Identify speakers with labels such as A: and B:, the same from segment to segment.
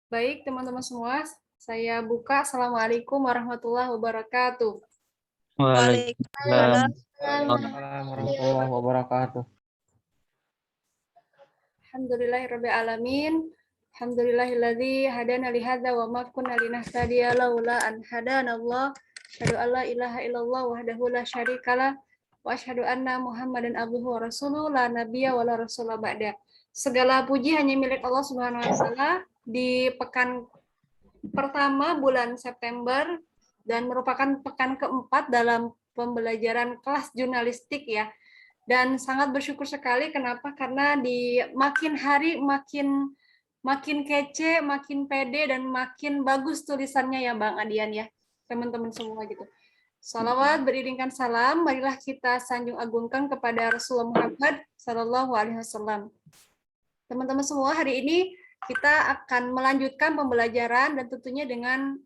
A: Baik, teman-teman semua, saya buka. Assalamualaikum warahmatullahi wabarakatuh.
B: Waalaikumsalam.
C: Waalaikumsalam warahmatullahi wabarakatuh.
A: Alhamdulillahirabbil alamin. Alhamdulillahilladzi hadana li hadza wa ma kunna linahtadiya laula an hadanallah. Asyhadu an la ilaha illallah wahdahu la syarikalah wa asyhadu anna Muhammadan abduhu wa rasuluhu la nabiyya wa la rasula ba'da. Segala puji hanya milik Allah Subhanahu wa taala. Di pekan pertama bulan September dan merupakan pekan keempat dalam pembelajaran kelas jurnalistik ya. Dan sangat bersyukur sekali, kenapa? Karena di makin hari makin kece, makin pede, dan makin bagus tulisannya ya Bang Adian ya, teman-teman semua gitu. Salawat beriringkan salam, marilah kita sanjung agungkan kepada Rasulullah Muhammad Sallallahu Alaihi Wasallam. Teman-teman semua, hari ini kita akan melanjutkan pembelajaran dan tentunya dengan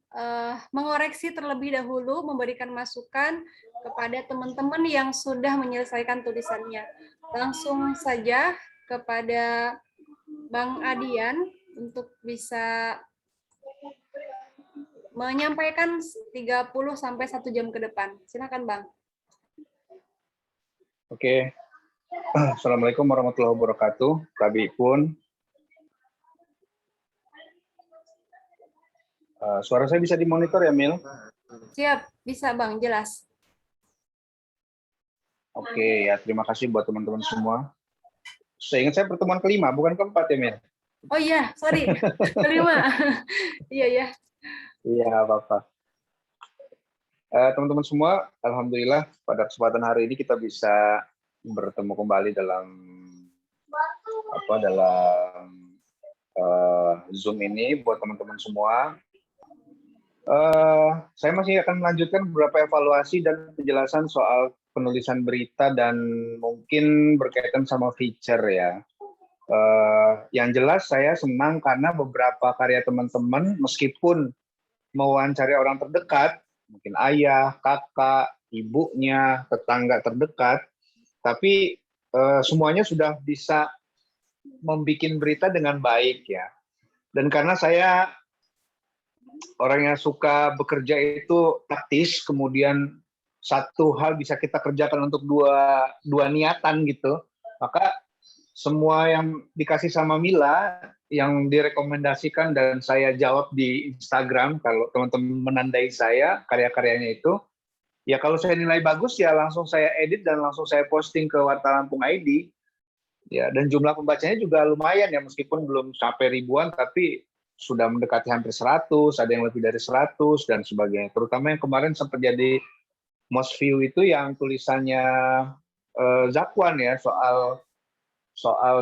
A: mengoreksi terlebih dahulu, memberikan masukan kepada teman-teman yang sudah menyelesaikan tulisannya. Langsung saja kepada Bang Adian untuk bisa menyampaikan 30 sampai 1 jam ke depan. Silakan Bang.
C: Oke. Assalamualaikum warahmatullahi wabarakatuh. Kami pun suara saya bisa dimonitor ya, Mil?
A: Siap, bisa Bang, jelas.
C: Oke, ya terima kasih buat teman-teman semua. Saya ingat saya pertemuan kelima, bukan keempat ya, Mil?
A: Oh iya, sorry, kelima. Iya ya.
C: Iya, apa-apa. Teman-teman semua, alhamdulillah pada kesempatan hari ini kita bisa bertemu kembali dalam Zoom ini buat teman-teman semua. Saya masih akan melanjutkan beberapa evaluasi dan penjelasan soal penulisan berita dan mungkin berkaitan sama feature ya. Yang jelas saya senang karena beberapa karya teman-teman meskipun mewawancari orang terdekat, mungkin ayah, kakak, ibunya, tetangga terdekat, tapi semuanya sudah bisa membuat berita dengan baik ya. Dan karena saya orang yang suka bekerja itu taktis, kemudian satu hal bisa kita kerjakan untuk dua niatan gitu, maka semua yang dikasih sama Mila, yang direkomendasikan dan saya jawab di Instagram, kalau teman-teman menandai saya, karya-karyanya itu, ya kalau saya nilai bagus ya langsung saya edit dan langsung saya posting ke Warta Lampung ID. Ya, dan jumlah pembacanya juga lumayan ya, meskipun belum sampai ribuan, tapi sudah mendekati hampir 100, ada yang lebih dari 100, dan sebagainya. Terutama yang kemarin sempat jadi most view itu yang tulisannya Zakwan ya, soal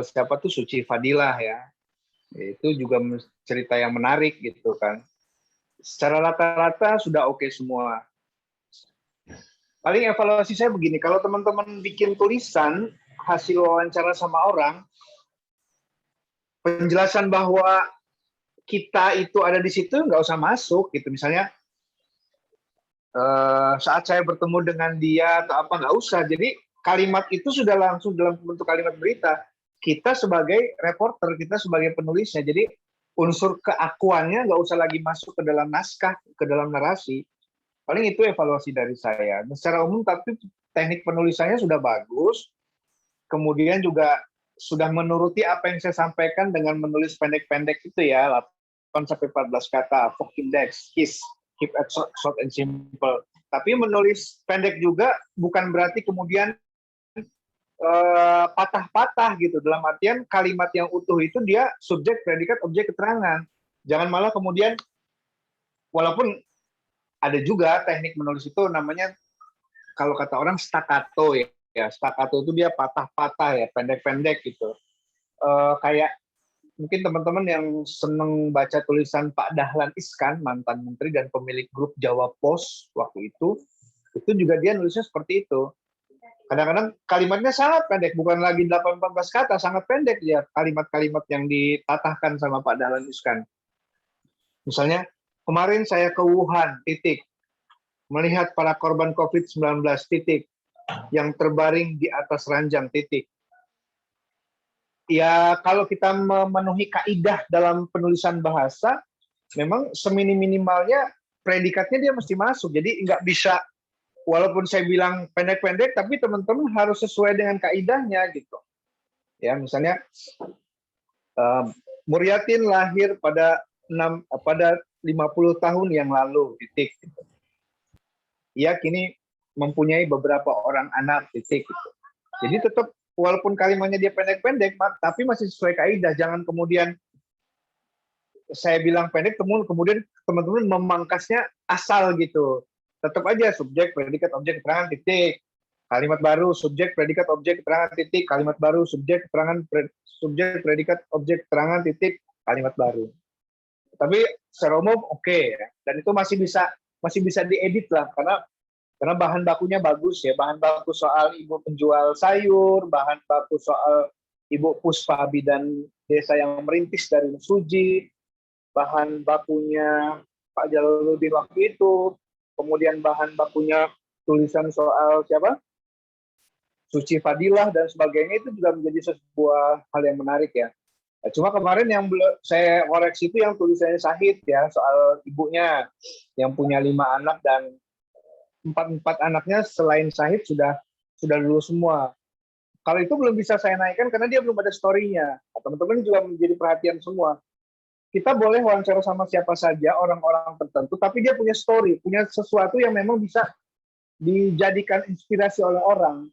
C: siapa tuh Suci Fadilah ya. Itu juga cerita yang menarik gitu kan. Secara rata-rata sudah oke semua. Paling evaluasi saya begini, kalau teman-teman bikin tulisan hasil wawancara sama orang, penjelasan bahwa kita itu ada di situ nggak usah masuk gitu. Misalnya saat saya bertemu dengan dia atau apa, nggak usah. Jadi kalimat itu sudah langsung dalam bentuk kalimat berita. Kita sebagai reporter, kita sebagai penulisnya. Jadi unsur keakuannya nggak usah lagi masuk ke dalam naskah, ke dalam narasi. Paling itu evaluasi dari saya. Secara umum tapi teknik penulisannya sudah bagus. Kemudian juga sudah menuruti apa yang saya sampaikan dengan menulis pendek-pendek itu ya, 8-14 kata, folk index, kiss, keep it short and simple. Tapi menulis pendek juga bukan berarti kemudian patah-patah gitu. Dalam artian kalimat yang utuh itu dia subjek, predikat, objek, keterangan. Jangan malah kemudian, walaupun ada juga teknik menulis itu namanya, kalau kata orang staccato ya. Staccato itu dia patah-patah ya, pendek-pendek gitu. Kayak mungkin teman-teman yang seneng baca tulisan Pak Dahlan Iskan, mantan menteri dan pemilik grup Jawa Pos waktu itu juga dia nulisnya seperti itu. Kadang-kadang kalimatnya sangat pendek, bukan lagi 8-14 kata, sangat pendek ya kalimat-kalimat yang ditatahkan sama Pak Dahlan Iskan. Misalnya, kemarin saya ke Wuhan, titik. Melihat para korban COVID-19, titik. yang terbaring di atas ranjang titik. Ya, kalau kita memenuhi kaidah dalam penulisan bahasa, memang seminim-minimalnya predikatnya dia mesti masuk. Jadi nggak bisa, walaupun saya bilang pendek-pendek, tapi teman-teman harus sesuai dengan kaidahnya gitu. Ya, misalnya Muriatin lahir pada 50 tahun yang lalu, titik. Gitu. Ia kini mempunyai beberapa orang anak, titik. Gitu. Jadi tetap walaupun kalimatnya dia pendek-pendek, tapi masih sesuai kaidah. Jangan kemudian saya bilang pendek, kemudian teman-teman memangkasnya asal gitu. Tetap aja subjek, predikat, objek, keterangan, titik. Kalimat baru, subjek, predikat, objek, keterangan, titik. Kalimat baru, subjek, keterangan, subjek, predikat, objek, keterangan, titik. Kalimat baru. Tapi secara umum oke, ya. Dan itu masih bisa diedit lah, karena bahan bakunya bagus ya. Bahan baku soal ibu penjual sayur, bahan baku soal ibu Puspa bidan desa yang merintis dari Suji, bahan bakunya Pak Jalaluddin waktu itu, kemudian bahan bakunya tulisan soal siapa? Suci Fadilah dan sebagainya, itu juga menjadi sebuah hal yang menarik ya. Cuma kemarin yang saya koreksi itu yang tulisannya Syahid ya, soal ibunya yang punya 5 anak dan 4 anaknya selain Syahid sudah lulus semua. Kalau itu belum bisa saya naikkan karena dia belum ada story-nya. Teman-teman juga menjadi perhatian semua. Kita boleh wawancara sama siapa saja, orang-orang tertentu, tapi dia punya story, punya sesuatu yang memang bisa dijadikan inspirasi oleh orang.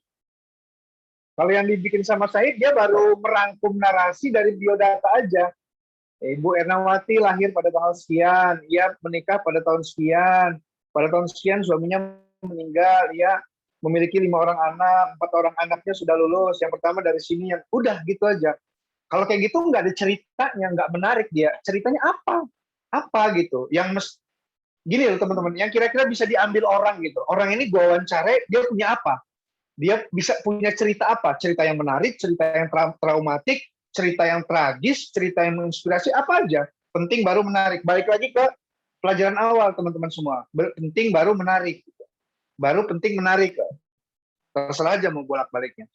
C: Kalau yang dibikin sama Said, dia baru merangkum narasi dari biodata aja. Ibu Ernawati lahir pada tanggal sekian, ia menikah pada tahun sekian suaminya meninggal, ia memiliki 5 orang anak, 4 orang anaknya sudah lulus, yang pertama dari sini, yang udah gitu aja. Kalau kayak gitu nggak ada ceritanya, nggak menarik dia. Ceritanya apa gitu? Gini loh teman-teman, yang kira-kira bisa diambil orang gitu. Orang ini gua wawancara, dia punya apa? Dia bisa punya cerita apa? Cerita yang menarik, cerita yang traumatik, cerita yang tragis, cerita yang menginspirasi, apa aja. Penting baru menarik. Balik lagi ke pelajaran awal teman-teman semua. Penting baru menarik. Baru penting menarik. Terserah aja mau bolak-baliknya.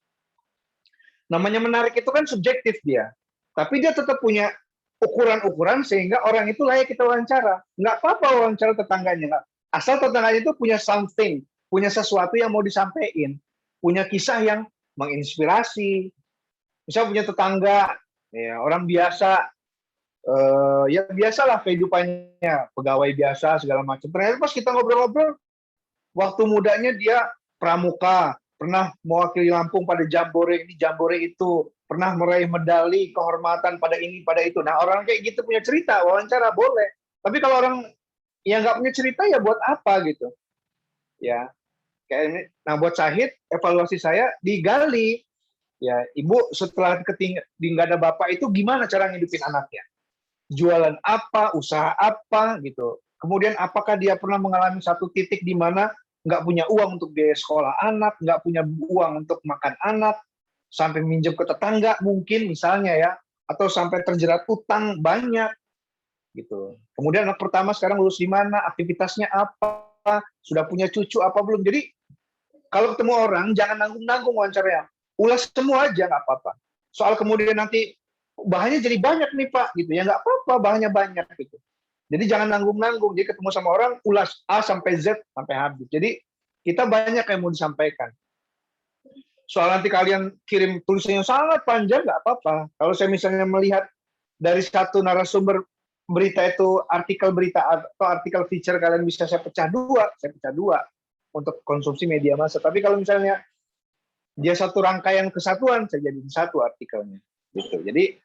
C: Namanya menarik itu kan subjektif dia. Tapi dia tetap punya ukuran-ukuran sehingga orang itu layak kita wawancara. Nggak apa-apa wawancara tetangganya. Asal tetangganya itu punya something, punya sesuatu yang mau disampaikan. Punya kisah yang menginspirasi. Misalnya punya tetangga, ya, orang biasa, ya biasalah kehidupannya, pegawai biasa segala macam. Ternyata pas kita ngobrol-ngobrol, waktu mudanya dia pramuka, pernah mewakili Lampung pada jambore ini, jambore itu, pernah meraih medali kehormatan pada ini, pada itu. Nah orang kayak gitu punya cerita, wawancara boleh. Tapi kalau orang yang nggak punya cerita ya buat apa gitu, ya. Kayak ini. Nah buat Syahid, evaluasi saya digali. Ya, ibu setelah nggak ada bapak itu gimana cara ngidupin anaknya? Jualan apa, usaha apa gitu. Kemudian apakah dia pernah mengalami satu titik di mana nggak punya uang untuk biaya sekolah anak, nggak punya uang untuk makan anak, sampai minjem ke tetangga mungkin misalnya ya, atau sampai terjerat utang banyak gitu. Kemudian anak pertama sekarang lulus di mana, aktivitasnya apa, sudah punya cucu apa belum. Jadi kalau ketemu orang jangan nanggung-nanggung wawancaranya, ulas semua aja nggak apa-apa. Soal kemudian nanti bahannya jadi banyak nih Pak gitu ya, nggak apa-apa, bahannya banyak gitu. Jadi jangan nanggung-nanggung. Jadi ketemu sama orang ulas A sampai Z sampai habis. Jadi kita banyak yang mau disampaikan. Soal nanti kalian kirim tulisannya sangat panjang nggak apa-apa. Kalau saya misalnya melihat dari satu narasumber berita itu, artikel berita atau artikel feature, kalian bisa saya pecah dua untuk konsumsi media massa. Tapi kalau misalnya dia satu rangkaian kesatuan, saya jadi satu artikelnya. Gitu. Jadi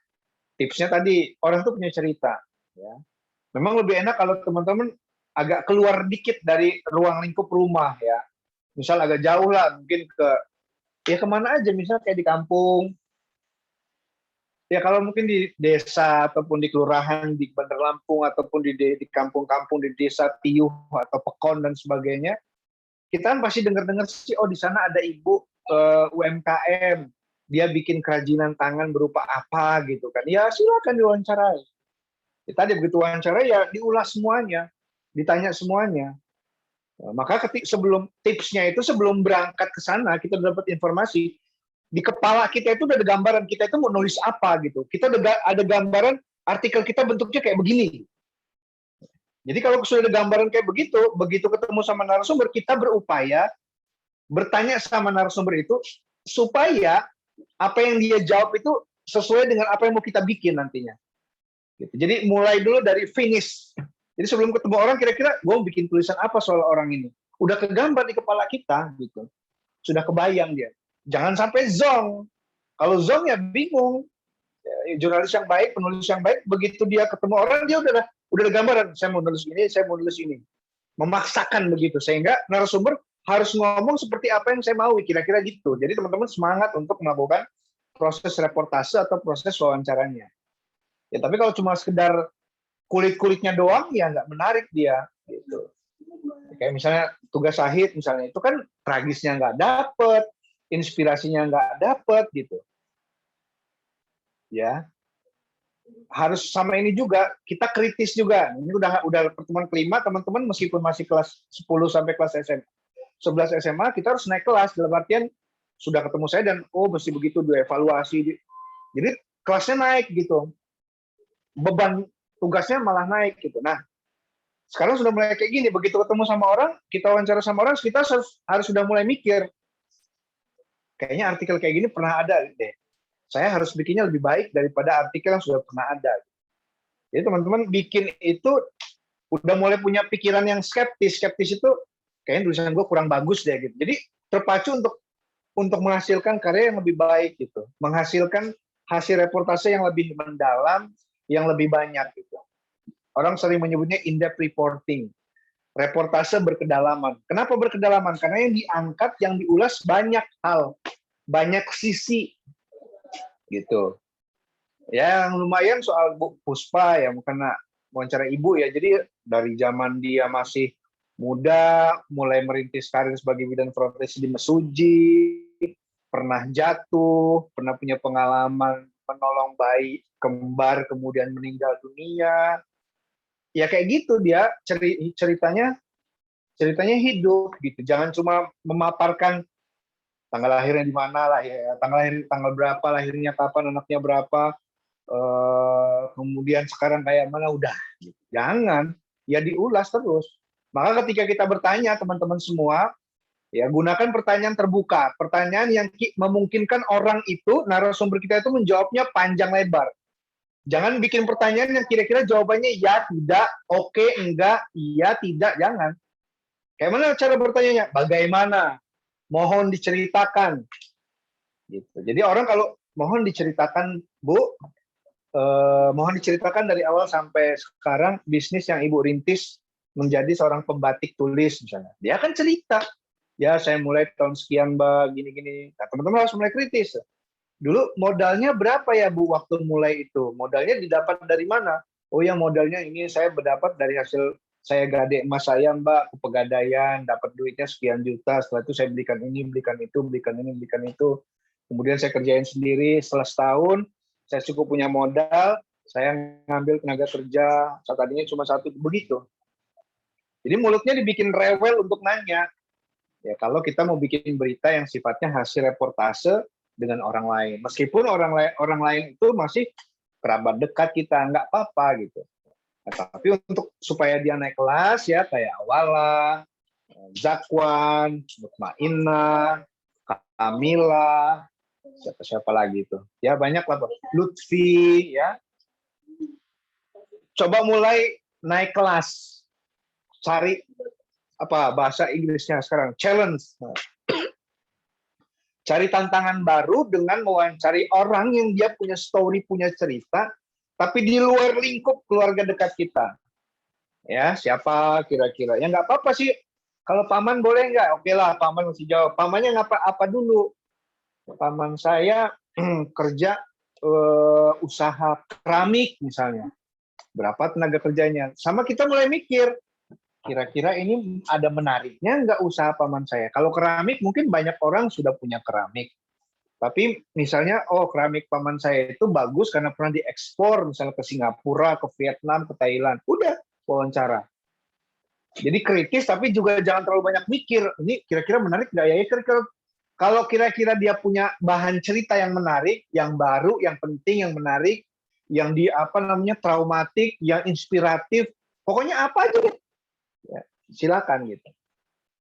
C: tipsnya tadi, orang tuh punya cerita. Ya. Memang lebih enak kalau teman-teman agak keluar dikit dari ruang lingkup rumah ya. Misal agak jauh lah, mungkin ya kemana aja, misal kayak di kampung. Ya kalau mungkin di desa ataupun di kelurahan di Bandar Lampung ataupun di kampung-kampung di desa Tiuh atau Pekon dan sebagainya, kita kan pasti dengar-dengar sih, oh di sana ada ibu UMKM, dia bikin kerajinan tangan berupa apa gitu kan. Ya silakan diwawancarai. Tadi begitu wawancara ya diulas semuanya, ditanya semuanya. Maka sebelum tipsnya itu sebelum berangkat ke sana kita dapat informasi di kepala kita itu udah ada gambaran kita itu mau nulis apa gitu. Kita udah ada gambaran artikel kita bentuknya kayak begini. Jadi kalau sudah ada gambaran kayak begitu, begitu ketemu sama narasumber kita berupaya bertanya sama narasumber itu supaya apa yang dia jawab itu sesuai dengan apa yang mau kita bikin nantinya. Gitu. Jadi mulai dulu dari finish. Jadi sebelum ketemu orang kira-kira gue mau bikin tulisan apa soal orang ini. Udah kegambar di kepala kita gitu. Sudah kebayang dia. Jangan sampai zong. Kalau zong ya bingung. Ya, jurnalis yang baik, penulis yang baik, begitu dia ketemu orang dia udah ada gambaran. Saya mau nulis ini, saya mau nulis ini. Memaksakan begitu sehingga narasumber harus ngomong seperti apa yang saya mau kira-kira gitu. Jadi teman-teman semangat untuk melakukan proses reportase atau proses wawancaranya. Ya tapi kalau cuma sekedar kulit-kulitnya doang ya nggak menarik dia gitu. Kayak misalnya tugas Syahid misalnya itu kan tragisnya nggak dapet, inspirasinya nggak dapet gitu. Ya harus sama ini juga kita kritis juga. Ini udah pertemuan kelima teman-teman meskipun masih kelas 10 sampai kelas SMA, 11 SMA kita harus naik kelas dalam artian sudah ketemu saya dan mesti begitu dievaluasi. Jadi kelasnya naik gitu. Beban tugasnya malah naik gitu. Nah, sekarang sudah mulai kayak gini, begitu ketemu sama orang, kita wawancara sama orang, kita harus sudah mulai mikir, kayaknya artikel kayak gini pernah ada deh. Saya harus bikinnya lebih baik daripada artikel yang sudah pernah ada. Jadi teman-teman bikin itu udah mulai punya pikiran yang skeptis. Skeptis itu kayaknya tulisan gue kurang bagus deh gitu. Jadi terpacu untuk menghasilkan karya yang lebih baik gitu, menghasilkan hasil reportase yang lebih mendalam, yang lebih banyak gitu. Orang sering menyebutnya in-depth reporting. Reportase berkedalaman. Kenapa berkedalaman? Karena yang diangkat, yang diulas banyak hal, banyak sisi gitu. Ya yang lumayan soal Bu Puspa ya, karena wawancara ibu ya. Jadi dari zaman dia masih muda, mulai merintis karir sebagai bidan profesi di Mesuji, pernah jatuh, pernah punya pengalaman menolong bayi kembar kemudian meninggal dunia. Ya kayak gitu dia ceritanya hidup gitu. Jangan cuma memaparkan tanggal lahirnya di mana lah ya, tanggal berapa, lahirnya kapan, anaknya berapa, kemudian sekarang kayak mana udah. Gitu. Jangan, ya diulas terus. Maka ketika kita bertanya teman-teman semua, ya gunakan pertanyaan terbuka, pertanyaan yang memungkinkan orang itu narasumber kita itu menjawabnya panjang lebar. Jangan bikin pertanyaan yang kira-kira jawabannya ya, tidak, oke, enggak, iya, tidak, jangan. Kayak mana cara bertanyanya? Bagaimana? Mohon diceritakan. Gitu. Jadi orang kalau mohon diceritakan, Bu, mohon diceritakan dari awal sampai sekarang bisnis yang Ibu rintis menjadi seorang pembatik tulis misalnya. Dia akan cerita. Ya, saya mulai tahun sekian, Mbak, gini-gini. Nah, teman-teman harus mulai kritis. Dulu modalnya berapa ya Bu waktu mulai itu? Modalnya didapat dari mana? Oh ya modalnya ini saya berdapat dari hasil saya gade emas saya Mbak, ke Pegadaian, dapat duitnya sekian juta. Setelah itu saya belikan ini, belikan itu, belikan ini, belikan itu. Kemudian saya kerjain sendiri. Setelah setahun saya cukup punya modal, saya ngambil tenaga kerja. Saat tadinya cuma satu, begitu. Jadi mulutnya dibikin rewel untuk nanya. Ya kalau kita mau bikin berita yang sifatnya hasil reportase dengan orang lain, meskipun orang lain itu masih kerabat dekat kita, nggak apa-apa gitu. Nah, tapi untuk supaya dia naik kelas ya kayak Awala, Zakwan, Mutmainah, Kamila, siapa lagi itu, ya banyak lah, Lutfi ya. Coba mulai naik kelas, cari apa bahasa Inggrisnya sekarang challenge. Cari tantangan baru dengan mewawancari orang yang dia punya story, punya cerita, tapi di luar lingkup keluarga dekat kita. Ya, siapa kira-kira? Ya nggak apa-apa sih. Kalau paman boleh nggak? Oke lah, paman masih jawab. Pamannya apa dulu? Paman saya kerja usaha keramik misalnya. Berapa tenaga kerjanya? Sama kita mulai mikir, kira-kira ini ada menariknya nggak usaha paman saya? Kalau keramik mungkin banyak orang sudah punya keramik. Tapi misalnya, keramik paman saya itu bagus karena pernah diekspor misalnya ke Singapura, ke Vietnam, ke Thailand. Udah, wawancara. Jadi kritis tapi juga jangan terlalu banyak mikir. Ini kira-kira menarik nggak ya? Kira-kira kalau kira-kira dia punya bahan cerita yang menarik, yang baru, yang penting, yang menarik, yang di apa namanya traumatik, yang inspiratif, pokoknya apa aja deh. Ya, silakan gitu.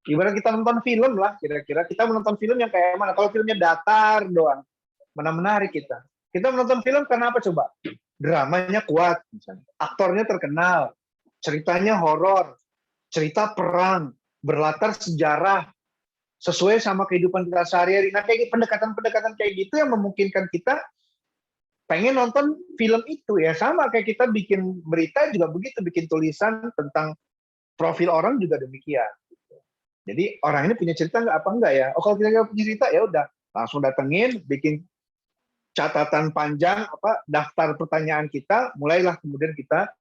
C: Ibarat kita nonton film lah, kira-kira kita menonton film yang kayak mana? Kalau filmnya datar doang, mana menarik kita. Kita menonton film karena apa coba? Dramanya kuat, misalnya. Aktornya terkenal, ceritanya horor, cerita perang, berlatar sejarah, sesuai sama kehidupan kita sehari-hari. Nah, kayak pendekatan-pendekatan kayak gitu yang memungkinkan kita pengen nonton film itu ya. Sama kayak kita bikin berita juga begitu, bikin tulisan tentang profil orang juga demikian. Jadi orang ini punya cerita nggak apa enggak ya? Oh kalau kita nggak punya cerita ya udah langsung datengin, bikin catatan panjang apa daftar pertanyaan kita, mulailah kemudian kita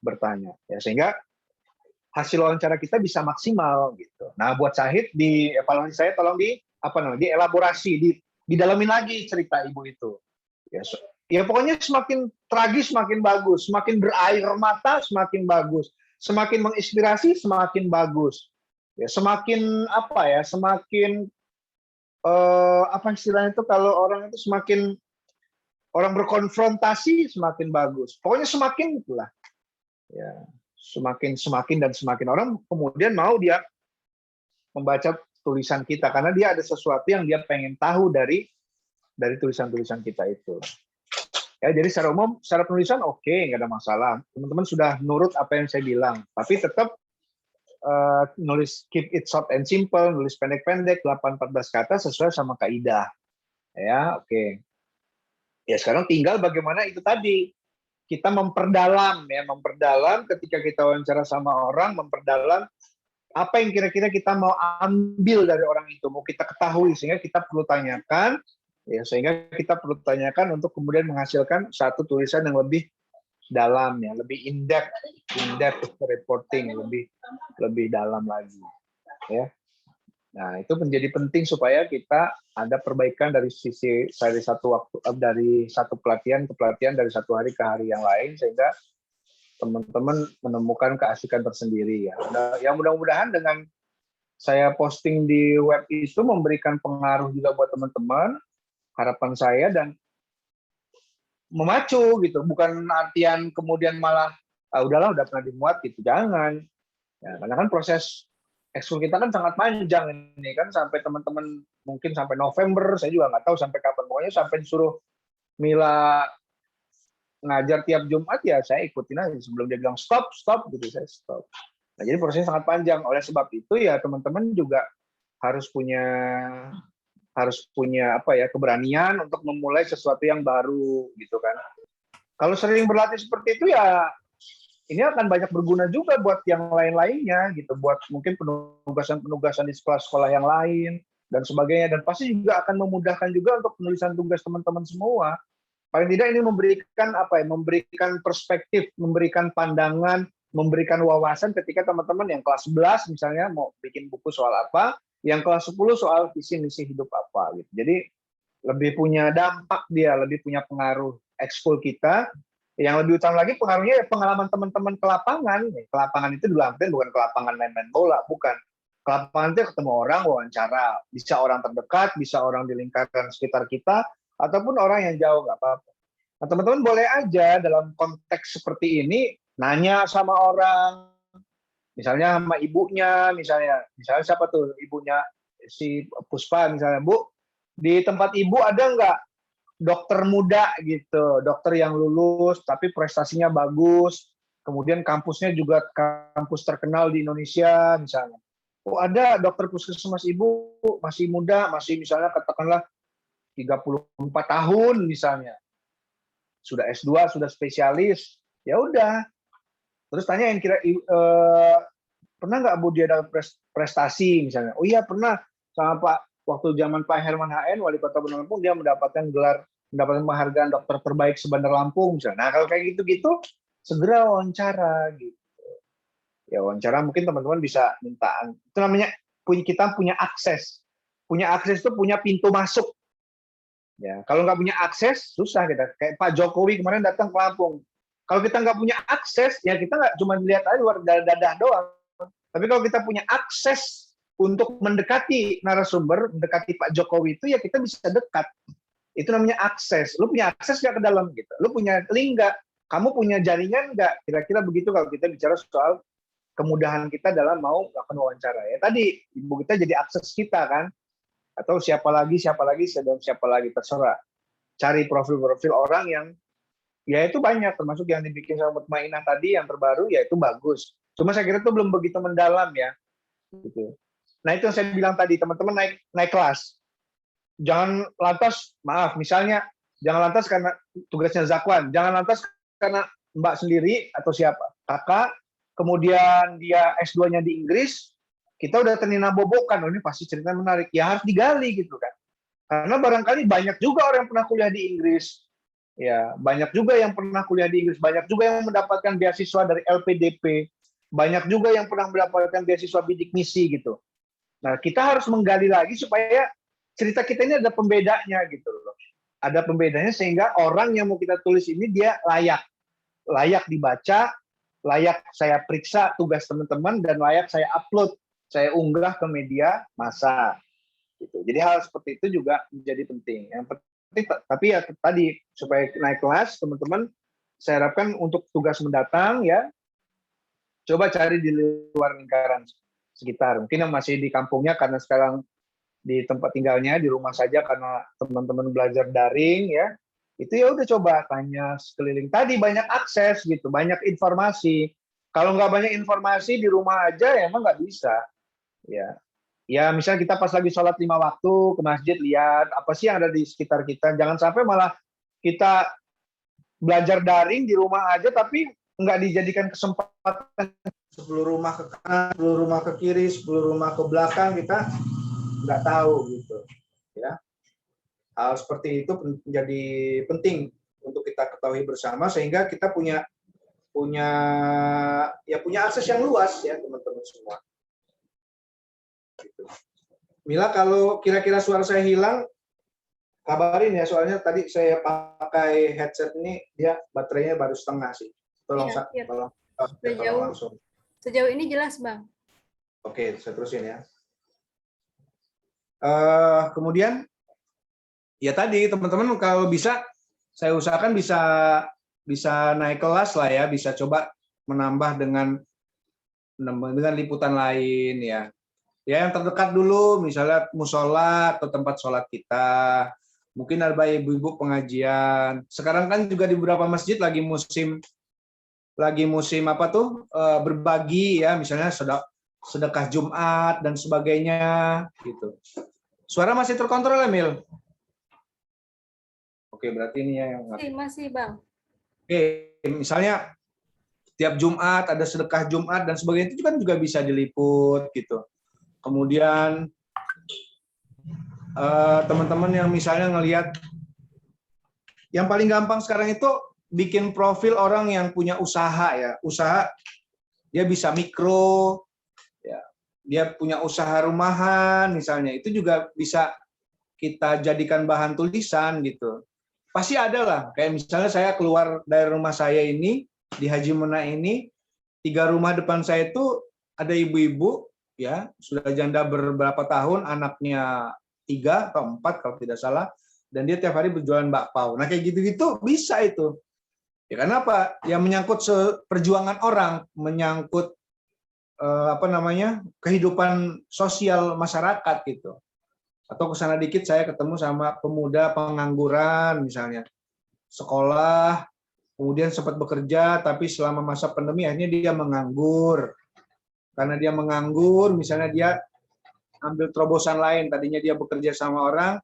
C: bertanya ya sehingga hasil wawancara kita bisa maksimal gitu. Nah buat Syahid di evaluasi saya tolong di apa namanya dielaborasi, didalamin lagi cerita ibu itu. Ya pokoknya semakin tragis semakin bagus, semakin berair mata semakin bagus. Semakin menginspirasi semakin bagus ya semakin apa ya semakin apa istilahnya itu kalau orang itu semakin orang berkonfrontasi semakin bagus pokoknya semakin itulah ya semakin dan semakin orang kemudian mau dia membaca tulisan kita karena dia ada sesuatu yang dia pengen tahu dari tulisan-tulisan kita itu. Ya, jadi secara umum, secara penulisan oke, nggak ada masalah. Teman-teman sudah nurut apa yang saya bilang. Tapi tetap nulis keep it short and simple, nulis pendek-pendek, 8-14 kata sesuai sama kaidah. Ya, oke. Ya, sekarang tinggal bagaimana itu tadi. Kita memperdalam ketika kita wawancara sama orang, memperdalam apa yang kira-kira kita mau ambil dari orang itu, mau kita ketahui sehingga kita perlu tanyakan. Ya, sehingga kita perlu tanyakan untuk kemudian menghasilkan satu tulisan yang lebih dalam ya, lebih in-depth reporting, lebih dalam lagi. Ya. Nah, itu menjadi penting supaya kita ada perbaikan dari satu pelatihan ke pelatihan dari satu hari ke hari yang lain sehingga teman-teman menemukan keasikan tersendiri ya. Nah, yang mudah-mudahan dengan saya posting di web itu memberikan pengaruh juga buat teman-teman. Harapan saya dan memacu gitu, bukan artian kemudian malah udahlah udah pernah dimuat gitu, jangan. Ya, karena kan proses ekskul kita kan sangat panjang ini kan sampai teman-teman mungkin sampai November, saya juga nggak tahu sampai kapan, pokoknya sampai disuruh Mila ngajar tiap Jumat ya saya ikutin aja sebelum dia bilang stop gitu saya stop. Nah jadi prosesnya sangat panjang, oleh sebab itu ya teman-teman juga harus punya apa ya keberanian untuk memulai sesuatu yang baru gitu kan. Kalau sering berlatih seperti itu ya ini akan banyak berguna juga buat yang lain-lainnya gitu, buat mungkin penugasan-penugasan di sekolah-sekolah yang lain dan sebagainya dan pasti juga akan memudahkan juga untuk penulisan tugas teman-teman semua. Paling tidak ini memberikan apa ya, memberikan perspektif, memberikan pandangan, memberikan wawasan ketika teman-teman yang kelas 11 misalnya mau bikin buku soal apa, yang kelas 10 soal visi misi hidup apa gitu. Jadi lebih punya dampak dia, lebih punya pengaruh ekskul kita. Yang lebih utama lagi pengaruhnya ya pengalaman teman-teman ke lapangan. Ke lapangan itu dalam artian bukan ke lapangan main-main bola, bukan. Ke lapangan itu ketemu orang, wawancara. Bisa orang terdekat, bisa orang di lingkaran sekitar kita, ataupun orang yang jauh, nggak apa-apa. Nah, teman-teman boleh aja dalam konteks seperti ini nanya sama orang, misalnya sama ibunya, misalnya siapa tuh ibunya si Puspa misalnya, Bu, di tempat ibu ada nggak dokter muda gitu, dokter yang lulus tapi prestasinya bagus, kemudian kampusnya juga kampus terkenal di Indonesia misalnya. Oh ada dokter puskesmas ibu masih muda, masih misalnya katakanlah 34 tahun misalnya, sudah S2, sudah spesialis, ya udah. Terus tanyain pernah nggak Bu dia dapat prestasi misalnya? Oh iya pernah, sama Pak waktu zaman Pak Herman HN wali kota Bandar Lampung dia mendapatkan penghargaan dokter terbaik sebentar Lampung misalnya. Nah kalau kayak gitu segera wawancara gitu. Ya wawancara mungkin teman-teman bisa minta, itu namanya kita punya akses. Punya akses itu punya pintu masuk. Ya kalau nggak punya akses susah kita. Kayak Pak Jokowi kemarin datang ke Lampung. Kalau kita nggak punya akses, ya kita nggak cuma lihat aja luar dadah doang. Tapi kalau kita punya akses untuk mendekati narasumber, mendekati Pak Jokowi itu, ya kita bisa dekat. Itu namanya akses. Lu punya akses nggak ke dalam gitu? Lu punya link nggak? Kamu punya jaringan nggak? Kira-kira begitu kalau kita bicara soal kemudahan kita dalam mau melakukan wawancara. Ya tadi ibu kita jadi akses kita kan, atau siapa lagi, dan siapa lagi terserah. Cari profil-profil orang yang ya itu banyak, termasuk yang dibikin sama Mutmainah tadi yang terbaru, ya itu bagus. Cuma saya kira itu belum begitu mendalam ya. Gitu. Nah itu yang saya bilang tadi, teman-teman naik kelas. Jangan lantas, maaf, misalnya jangan lantas karena tugasnya Zakwan, jangan lantas karena Mbak sendiri atau siapa, kakak, kemudian dia S2-nya di Inggris, kita udah ternyata bobokan, oh ini pasti cerita menarik, ya harus digali gitu kan. Karena barangkali banyak juga orang yang pernah kuliah di Inggris, ya banyak juga yang pernah kuliah di Inggris, banyak juga yang mendapatkan beasiswa dari LPDP, banyak juga yang pernah mendapatkan beasiswa bidik misi gitu. Nah kita harus menggali lagi supaya cerita kita ini ada pembedanya gitu loh. Ada pembedanya sehingga orang yang mau kita tulis ini dia layak dibaca, layak saya periksa tugas teman-teman, dan layak saya upload, saya unggah ke media massa. Gitu. Jadi hal seperti itu juga menjadi penting. Yang penting, tapi ya tadi supaya naik kelas teman-teman, saya harapkan untuk tugas mendatang ya coba cari di luar lingkaran sekitar. Mungkin yang masih di kampungnya karena sekarang di tempat tinggalnya di rumah saja karena teman-teman belajar daring ya, itu ya udah coba tanya sekeliling. Tadi banyak akses gitu, banyak informasi. Kalau nggak banyak informasi di rumah aja ya emang nggak bisa. Ya misalnya kita pas lagi sholat 5 waktu ke masjid, lihat apa sih yang ada di sekitar kita. Jangan sampai malah kita belajar daring di rumah aja tapi nggak dijadikan kesempatan 10 rumah ke kanan, 10 rumah ke kiri, 10 rumah ke belakang, kita nggak tahu gitu ya. Hal seperti itu menjadi penting untuk kita ketahui bersama sehingga kita punya akses yang luas ya teman-teman semua gitu. Mila, kalau kira-kira suara saya hilang kabarin ya, soalnya tadi saya pakai headset ini dia baterainya baru setengah sih. Tolong tolong langsung.
A: Sejauh ini jelas Bang.
C: Oke, saya terusin ya. Kemudian ya tadi teman-teman kalau bisa saya usahakan bisa naik kelas lah ya, bisa coba menambah dengan liputan lain ya. Ya yang terdekat dulu misalnya musola atau tempat sholat kita. Mungkin ada ibu-ibu pengajian. Sekarang kan juga di beberapa masjid lagi musim apa tuh berbagi ya, misalnya sedekah Jumat dan sebagainya gitu. Suara masih terkontrol ya, Mil? Oke, berarti ini ya yang
A: masih, Bang.
C: Oke, misalnya tiap Jumat ada sedekah Jumat dan sebagainya, itu kan juga bisa diliput gitu. Kemudian teman-teman yang misalnya ngelihat, yang paling gampang sekarang itu bikin profil orang yang punya usaha ya, usaha dia bisa mikro, ya, dia punya usaha rumahan misalnya, itu juga bisa kita jadikan bahan tulisan gitu. Pasti ada lah, kayak misalnya saya keluar dari rumah saya ini, di Haji Mena ini, 3 rumah depan saya itu ada ibu-ibu, ya sudah janda beberapa tahun, anaknya 3 atau 4 kalau tidak salah, dan dia tiap hari berjualan bakpao. Nah kayak gitu-gitu bisa itu. Ya kenapa? Ya menyangkut perjuangan orang, menyangkut kehidupan sosial masyarakat gitu. Atau kesana dikit saya ketemu sama pemuda pengangguran misalnya, sekolah, kemudian sempat bekerja, tapi selama masa pandemi akhirnya dia menganggur. Karena dia menganggur, misalnya dia ambil terobosan lain, tadinya dia bekerja sama orang,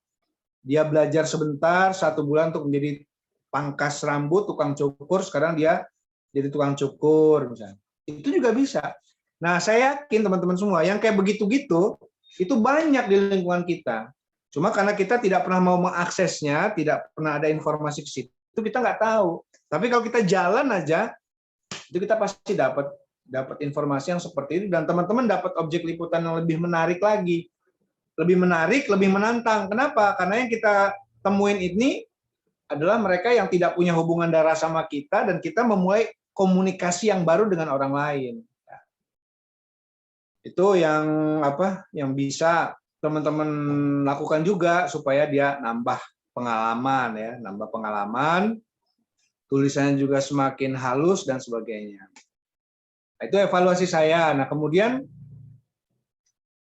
C: dia belajar sebentar, 1 bulan untuk menjadi pangkas rambut, tukang cukur, sekarang dia jadi tukang cukur misalnya. Itu juga bisa. Nah, saya yakin teman-teman semua yang kayak begitu-gitu itu banyak di lingkungan kita. Cuma karena kita tidak pernah mau mengaksesnya, tidak pernah ada informasi ke situ, kita nggak tahu. Tapi kalau kita jalan aja, itu kita pasti dapat informasi yang seperti itu, dan teman-teman dapat objek liputan yang lebih menarik lagi. Lebih menarik, lebih menantang. Kenapa? Karena yang kita temuin ini
B: adalah mereka yang tidak punya hubungan darah sama kita dan kita memulai komunikasi yang baru dengan orang lain. Itu yang yang bisa teman-teman lakukan juga supaya dia nambah pengalaman ya, nambah pengalaman, tulisannya juga semakin halus dan sebagainya. Nah, itu evaluasi saya. Nah, kemudian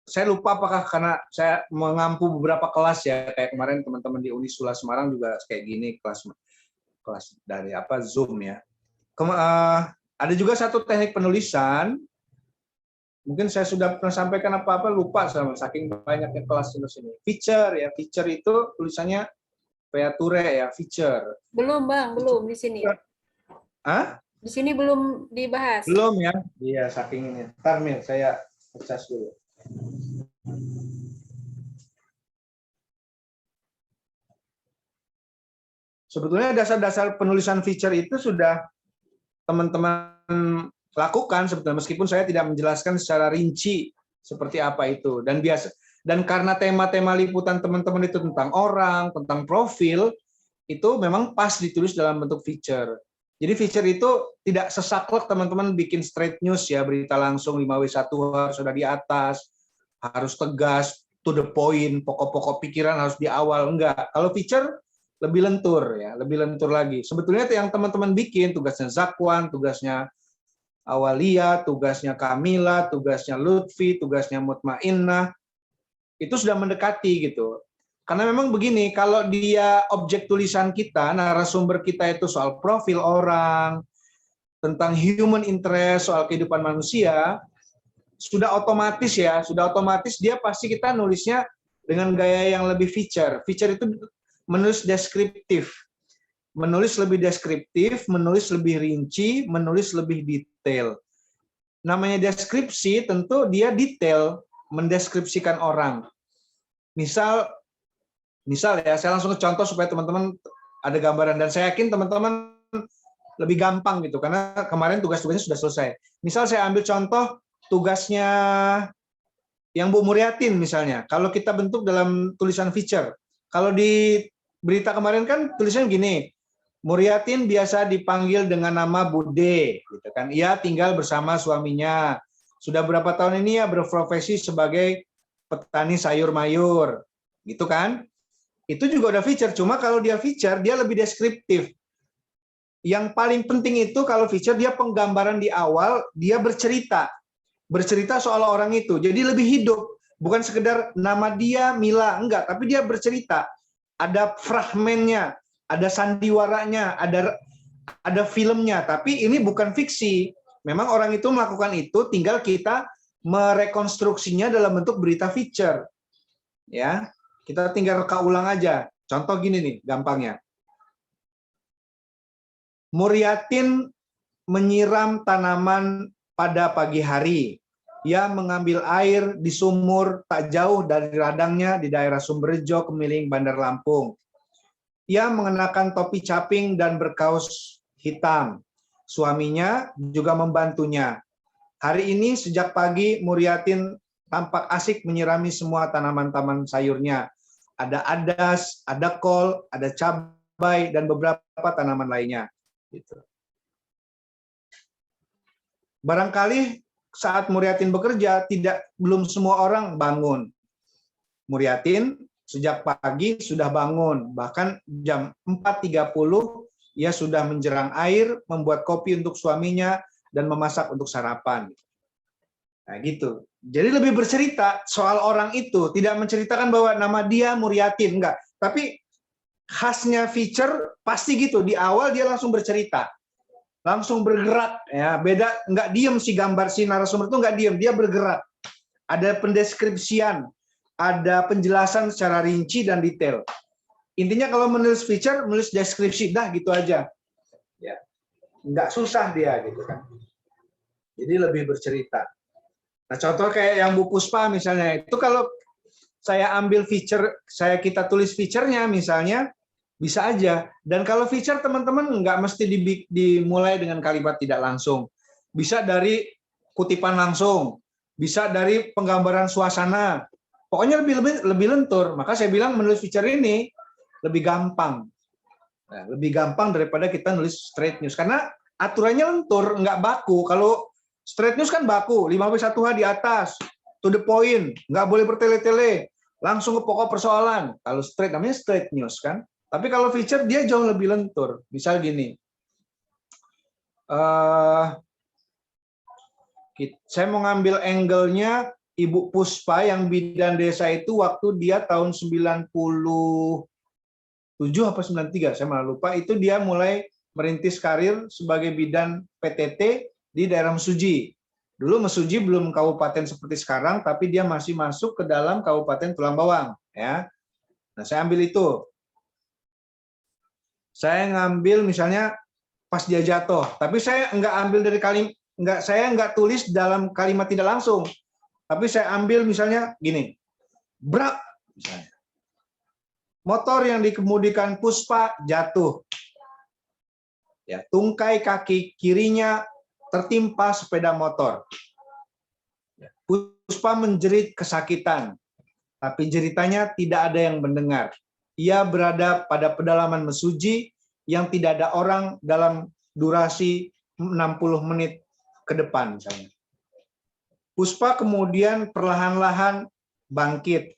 B: saya lupa apakah karena saya mengampu beberapa kelas ya, kayak kemarin teman-teman di Unisula Semarang juga kayak gini, kelas dari Zoom ya. Ada juga satu teknik penulisan, mungkin saya sudah pernah sampaikan apa-apa, lupa sama saking banyaknya kelas di sini. Feature ya, feature itu tulisannya feature ya, feature.
A: Belum Bang, belum di sini.
B: Hah?
A: Di sini belum dibahas.
B: Belum ya? Iya, saking ini. Ntar Mil, saya ngecas dulu. Sebetulnya dasar-dasar penulisan feature itu sudah teman-teman lakukan sebetulnya, meskipun saya tidak menjelaskan secara rinci seperti apa itu. Dan karena tema-tema liputan teman-teman itu tentang orang, tentang profil, itu memang pas ditulis dalam bentuk feature. Jadi feature itu tidak sesaklek teman-teman bikin straight news ya, berita langsung 5W1 harus sudah di atas, harus tegas, to the point, pokok-pokok pikiran harus di awal, enggak. Kalau feature lebih lentur ya, lebih lentur lagi. Sebetulnya itu yang teman-teman bikin, tugasnya Zakwan, tugasnya Awalia, tugasnya Kamila, tugasnya Lutfi, tugasnya Mutmainnah, itu sudah mendekati gitu. Karena memang begini, kalau dia objek tulisan kita, narasumber kita itu soal profil orang, tentang human interest, soal kehidupan manusia, sudah otomatis ya, sudah otomatis dia pasti kita nulisnya dengan gaya yang lebih feature. Feature itu menulis deskriptif. Menulis lebih deskriptif, menulis lebih rinci, menulis lebih detail. Namanya deskripsi tentu dia detail, mendeskripsikan orang. Misal ya, saya langsung ke contoh supaya teman-teman ada gambaran, dan saya yakin teman-teman lebih gampang gitu, karena kemarin tugas-tugasnya sudah selesai. Misal saya ambil contoh tugasnya yang Bu Muriatin misalnya, kalau kita bentuk dalam tulisan feature. Kalau di berita kemarin kan tulisannya gini, Muriatin biasa dipanggil dengan nama Bude, gitu kan. Ia tinggal bersama suaminya. Sudah berapa tahun ini ya berprofesi sebagai petani sayur mayur, gitu kan. Itu juga udah feature, cuma kalau dia feature, dia lebih deskriptif. Yang paling penting itu kalau feature, dia penggambaran di awal, dia bercerita soal orang itu, jadi lebih hidup. Bukan sekedar nama dia, Mila, enggak, tapi dia bercerita. Ada fragmennya, ada sandiwaranya, ada filmnya, tapi ini bukan fiksi. Memang orang itu melakukan itu, tinggal kita merekonstruksinya dalam bentuk berita feature. Ya. Kita tinggal reka ulang aja. Contoh gini nih, gampangnya. Muriatin menyiram tanaman pada pagi hari. Ia mengambil air di sumur tak jauh dari ladangnya di daerah Sumberjo, Kemiling, Bandar Lampung. Ia mengenakan topi caping dan berkaus hitam. Suaminya juga membantunya. Hari ini sejak pagi Muriatin tampak asik menyirami semua tanaman-tanaman sayurnya. Ada adas, ada kol, ada cabai, dan beberapa tanaman lainnya. Gitu. Barangkali saat Muriatin bekerja, belum semua orang bangun. Muriatin sejak pagi sudah bangun, bahkan jam 4.30 ia sudah menjerang air, membuat kopi untuk suaminya, dan memasak untuk sarapan. Nah gitu. Jadi lebih bercerita soal orang itu, tidak menceritakan bahwa nama dia Muriatin, enggak. Tapi khasnya feature pasti gitu, di awal dia langsung bercerita, langsung bergerak, ya beda, enggak diem si gambar si narasumber itu enggak diem, dia bergerak. Ada pendeskripsian, ada penjelasan secara rinci dan detail. Intinya kalau menulis feature, menulis deskripsi, dah gitu aja. Ya, enggak susah dia gitu kan. Jadi lebih bercerita. Nah, contoh kayak yang Bu Puspa misalnya, itu kalau saya ambil feature, kita tulis feature-nya misalnya, bisa aja. Dan kalau feature teman-teman nggak mesti dimulai dengan kalimat tidak langsung. Bisa dari kutipan langsung, bisa dari penggambaran suasana. Pokoknya lebih lentur. Maka saya bilang menulis feature ini lebih gampang. Nah, lebih gampang daripada kita nulis straight news karena aturannya lentur, nggak baku. Kalau straight news kan baku, 5W1H di atas, to the point, nggak boleh bertele-tele, langsung ke pokok persoalan. Kalau straight namanya straight news kan. Tapi kalau feature dia jauh lebih lentur. Misal gini, saya mau ngambil angle-nya Ibu Puspa yang bidan desa itu waktu dia tahun 97 apa 93, saya malah lupa, itu dia mulai merintis karir sebagai bidan PTT di daerah Mesuji. Dulu Mesuji belum kabupaten seperti sekarang, tapi dia masih masuk ke dalam Kabupaten Tulang Bawang. Ya. Nah, saya ambil itu. Saya ngambil misalnya pas dia jatuh, tapi saya nggak ambil dari saya nggak tulis dalam kalimat tidak langsung. Tapi saya ambil misalnya gini, brak, misalnya. Motor yang dikemudikan Puspa jatuh. Ya, tungkai kaki kirinya tertimpa sepeda motor. Ya, Puspa menjerit kesakitan, tapi jeritanya tidak ada yang mendengar. Ia berada pada pedalaman Mesuji yang tidak ada orang dalam durasi 60 menit ke depan misalnya. Puspa kemudian perlahan-lahan bangkit.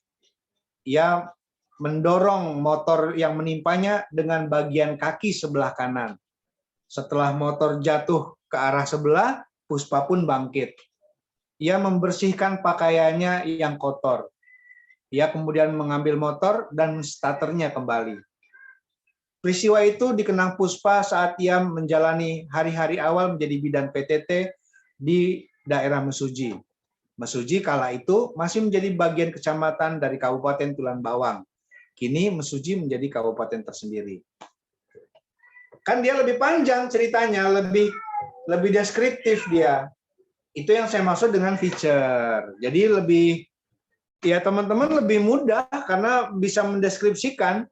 B: Ia mendorong motor yang menimpanya dengan bagian kaki sebelah kanan. Setelah motor jatuh ke arah sebelah, Puspa pun bangkit. Ia membersihkan pakaiannya yang kotor. Ia kemudian mengambil motor dan starternya kembali. Peristiwa itu dikenang Puspa saat ia menjalani hari-hari awal menjadi bidan PTT di daerah Mesuji. Mesuji kala itu masih menjadi bagian kecamatan dari Kabupaten Tulang Bawang. Kini Mesuji menjadi kabupaten tersendiri. Kan dia lebih panjang ceritanya, lebih deskriptif dia. Itu yang saya maksud dengan feature. Jadi lebih, ya teman-teman lebih mudah karena bisa mendeskripsikan.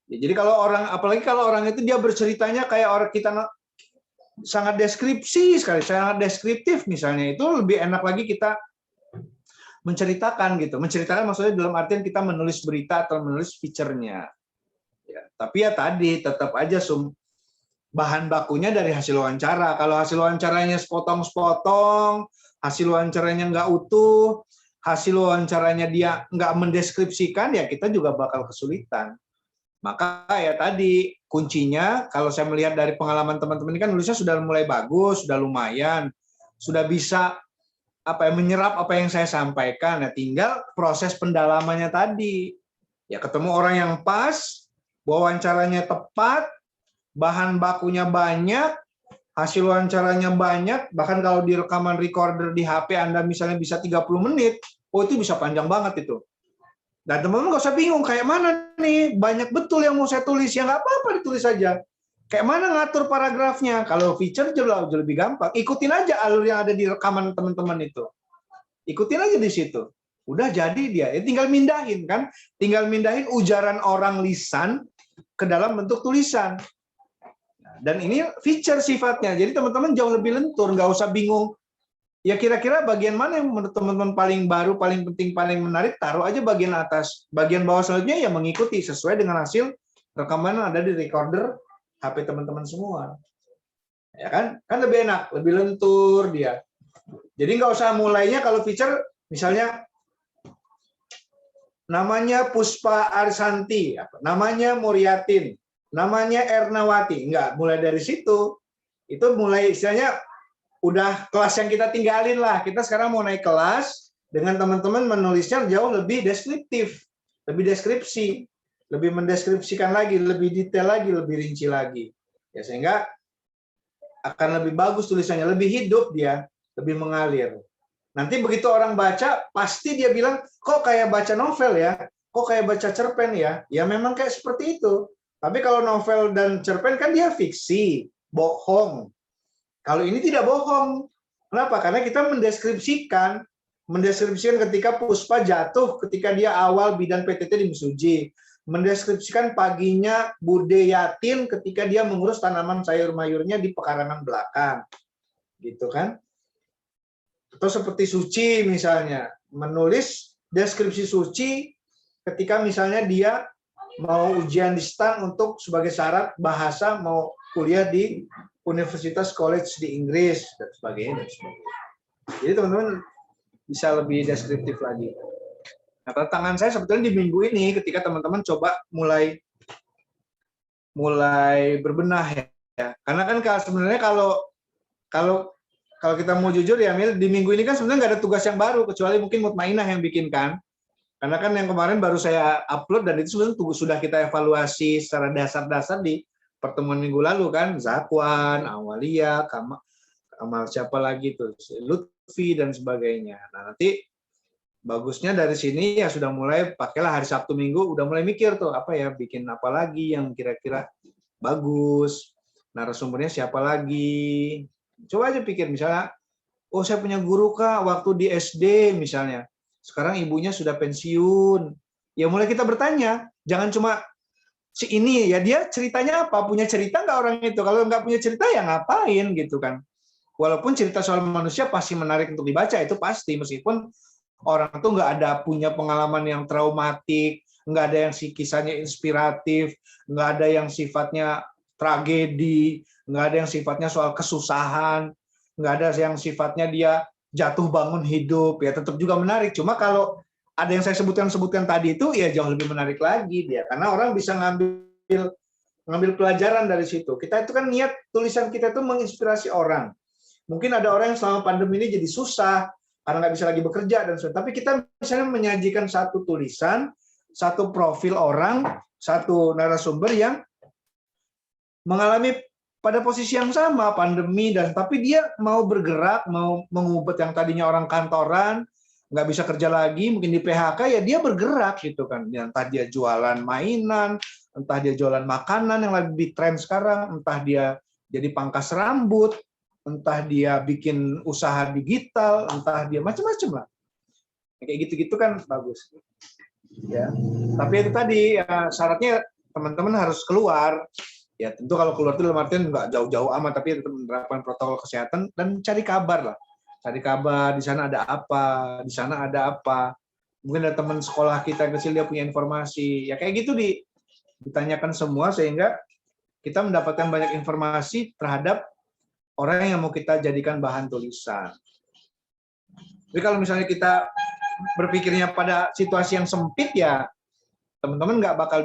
B: Jadi kalau orang, apalagi kalau orang itu dia berceritanya kayak orang kita sangat deskripsi sekali, sangat deskriptif misalnya, itu lebih enak lagi kita menceritakan gitu. Menceritakan maksudnya dalam artian kita menulis berita atau menulis feature-nya. Ya, tapi ya tadi tetap aja bahan bakunya dari hasil wawancara. Kalau hasil wawancaranya sepotong-sepotong, hasil wawancaranya nggak utuh, hasil wawancaranya dia nggak mendeskripsikan, ya kita juga bakal kesulitan. Maka ya tadi kuncinya, kalau saya melihat dari pengalaman teman-teman ini kan nulisnya sudah mulai bagus, sudah lumayan, sudah bisa menyerap apa yang saya sampaikan. Nah, tinggal proses pendalamannya tadi. Ya ketemu orang yang pas, wawancaranya tepat, bahan bakunya banyak, hasil wawancaranya banyak, bahkan kalau di rekaman recorder di HP Anda misalnya bisa 30 menit, oh itu bisa panjang banget itu. Nah, teman-teman nggak usah bingung, kayak mana nih, banyak betul yang mau saya tulis, ya nggak apa-apa ditulis saja. Kayak mana ngatur paragrafnya, kalau feature jauh lebih gampang, ikutin aja alur yang ada di rekaman teman-teman itu. Ikutin aja di situ. Udah jadi dia, ya tinggal mindahin kan, tinggal mindahin ujaran orang lisan ke dalam bentuk tulisan. Dan ini feature sifatnya, jadi teman-teman jauh lebih lentur, nggak usah bingung. Ya kira-kira bagian mana yang menurut teman-teman paling baru, paling penting, paling menarik, taruh aja bagian atas. Bagian bawah selanjutnya ya mengikuti sesuai dengan hasil rekaman yang ada di recorder HP teman-teman semua. Ya kan? Kan lebih enak, lebih lentur dia. Jadi nggak usah mulainya kalau feature, misalnya namanya Puspa Arsanti, namanya Muriatin, namanya Ernawati. Nggak, mulai dari situ. Itu mulai istilahnya udah kelas yang kita tinggalin lah. Kita sekarang mau naik kelas dengan teman-teman menulisnya jauh lebih deskriptif, lebih deskripsi, lebih mendeskripsikan lagi, lebih detail lagi, lebih rinci lagi. Ya sehingga akan lebih bagus tulisannya, lebih hidup dia, lebih mengalir. Nanti begitu orang baca, pasti dia bilang, kok kayak baca novel ya, kok kayak baca cerpen ya. Ya memang kayak seperti itu. Tapi kalau novel dan cerpen kan dia fiksi, bohong. Kalau ini tidak bohong. Kenapa? Karena kita mendeskripsikan ketika Puspa jatuh ketika dia awal bidan PTT di Mesuji. Mendeskripsikan paginya Bude Yatin ketika dia mengurus tanaman sayur mayurnya di pekarangan belakang. Gitu kan? Atau seperti Suci misalnya, menulis deskripsi Suci ketika misalnya dia mau ujian distan untuk sebagai syarat bahasa mau kuliah di Universitas College di Inggris dan sebagainya. Jadi teman-teman bisa lebih deskriptif lagi. Nah, tantangan saya sebetulnya di minggu ini ketika teman-teman coba mulai berbenah ya. Karena kan sebenarnya kalau kita mau jujur ya Mil, di minggu ini kan sebenarnya nggak ada tugas yang baru kecuali mungkin Mutmainah yang bikin kan. Karena kan yang kemarin baru saya upload dan itu sebenarnya sudah kita evaluasi secara dasar-dasar di pertemuan minggu lalu kan, Zakwan, Awalia, Kamal siapa lagi tuh, Lutfi dan sebagainya. Nah, nanti bagusnya dari sini ya sudah mulai pakailah hari Sabtu Minggu udah mulai mikir tuh apa ya bikin apa lagi yang kira-kira bagus, narasumbernya siapa lagi. Coba aja pikir misalnya, oh saya punya guru Kak waktu di SD misalnya. Sekarang ibunya sudah pensiun. Ya mulai kita bertanya, jangan cuma si ini ya dia ceritanya apa, punya cerita nggak orang itu? Kalau nggak punya cerita ya ngapain gitu kan? Walaupun cerita soal manusia pasti menarik untuk dibaca itu pasti, meskipun orang tuh nggak ada punya pengalaman yang traumatik, nggak ada yang kisahnya inspiratif, nggak ada yang sifatnya tragedi, nggak ada yang sifatnya soal kesusahan, nggak ada yang sifatnya dia jatuh bangun hidup, ya tetap juga menarik. Cuma kalau ada yang saya sebutkan tadi itu ya jauh lebih menarik lagi dia, karena orang bisa ngambil pelajaran dari situ. Kita itu kan niat tulisan kita itu menginspirasi orang. Mungkin ada orang yang selama pandemi ini jadi susah karena nggak bisa lagi bekerja dan sebagainya. Tapi kita misalnya menyajikan satu tulisan, satu profil orang, satu narasumber yang mengalami pada posisi yang sama, pandemi, dan tapi dia mau bergerak, mau mengubah yang tadinya orang kantoran, nggak bisa kerja lagi, mungkin di PHK, ya dia bergerak gitu kan. Entah dia jualan mainan, entah dia jualan makanan yang lebih tren sekarang, entah dia jadi pangkas rambut, entah dia bikin usaha digital, entah dia macam-macam lah. Kayak gitu-gitu kan bagus. Ya. Tapi itu tadi ya, syaratnya teman-teman harus keluar. Ya tentu kalau keluar itu dalam artian nggak jauh-jauh amat, tapi tetap menerapkan protokol kesehatan dan cari kabar lah. Cari kabar di sana ada apa, di sana ada apa. Mungkin ada teman sekolah kita yang kecil dia punya informasi. Ya kayak gitu ditanyakan semua sehingga kita mendapatkan banyak informasi terhadap orang yang mau kita jadikan bahan tulisan. Jadi kalau misalnya kita berpikirnya pada situasi yang sempit ya teman-teman nggak bakal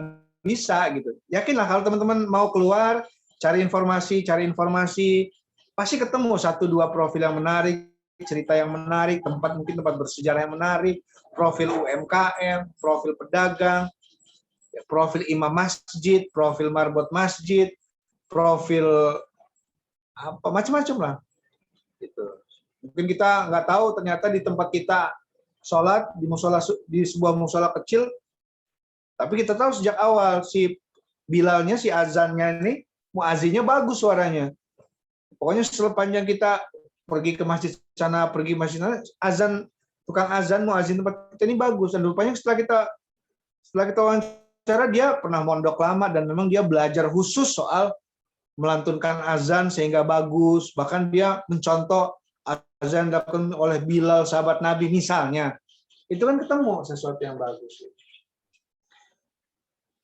B: bisa gitu. Yakinlah kalau teman-teman mau keluar, cari informasi, pasti ketemu 1-2 profil yang menarik, cerita yang menarik, mungkin tempat bersejarah yang menarik, profil UMKM, profil pedagang, profil imam masjid, profil marbot masjid, profil apa macam-macam lah. Gitu. Mungkin kita nggak tahu ternyata di tempat kita sholat di sebuah musola kecil. Tapi kita tahu sejak awal si Bilalnya, si azannya ini, muazzinnya bagus suaranya. Pokoknya sepanjang kita pergi ke masjid sana, azan, tukang azan, muazzin tempat kita ini bagus. Dan rupanya setelah kita wawancara, dia pernah mondok lama dan memang dia belajar khusus soal melantunkan azan sehingga bagus. Bahkan dia mencontoh azan dilakukan oleh Bilal, sahabat Nabi misalnya. Itu kan ketemu sesuatu yang bagus.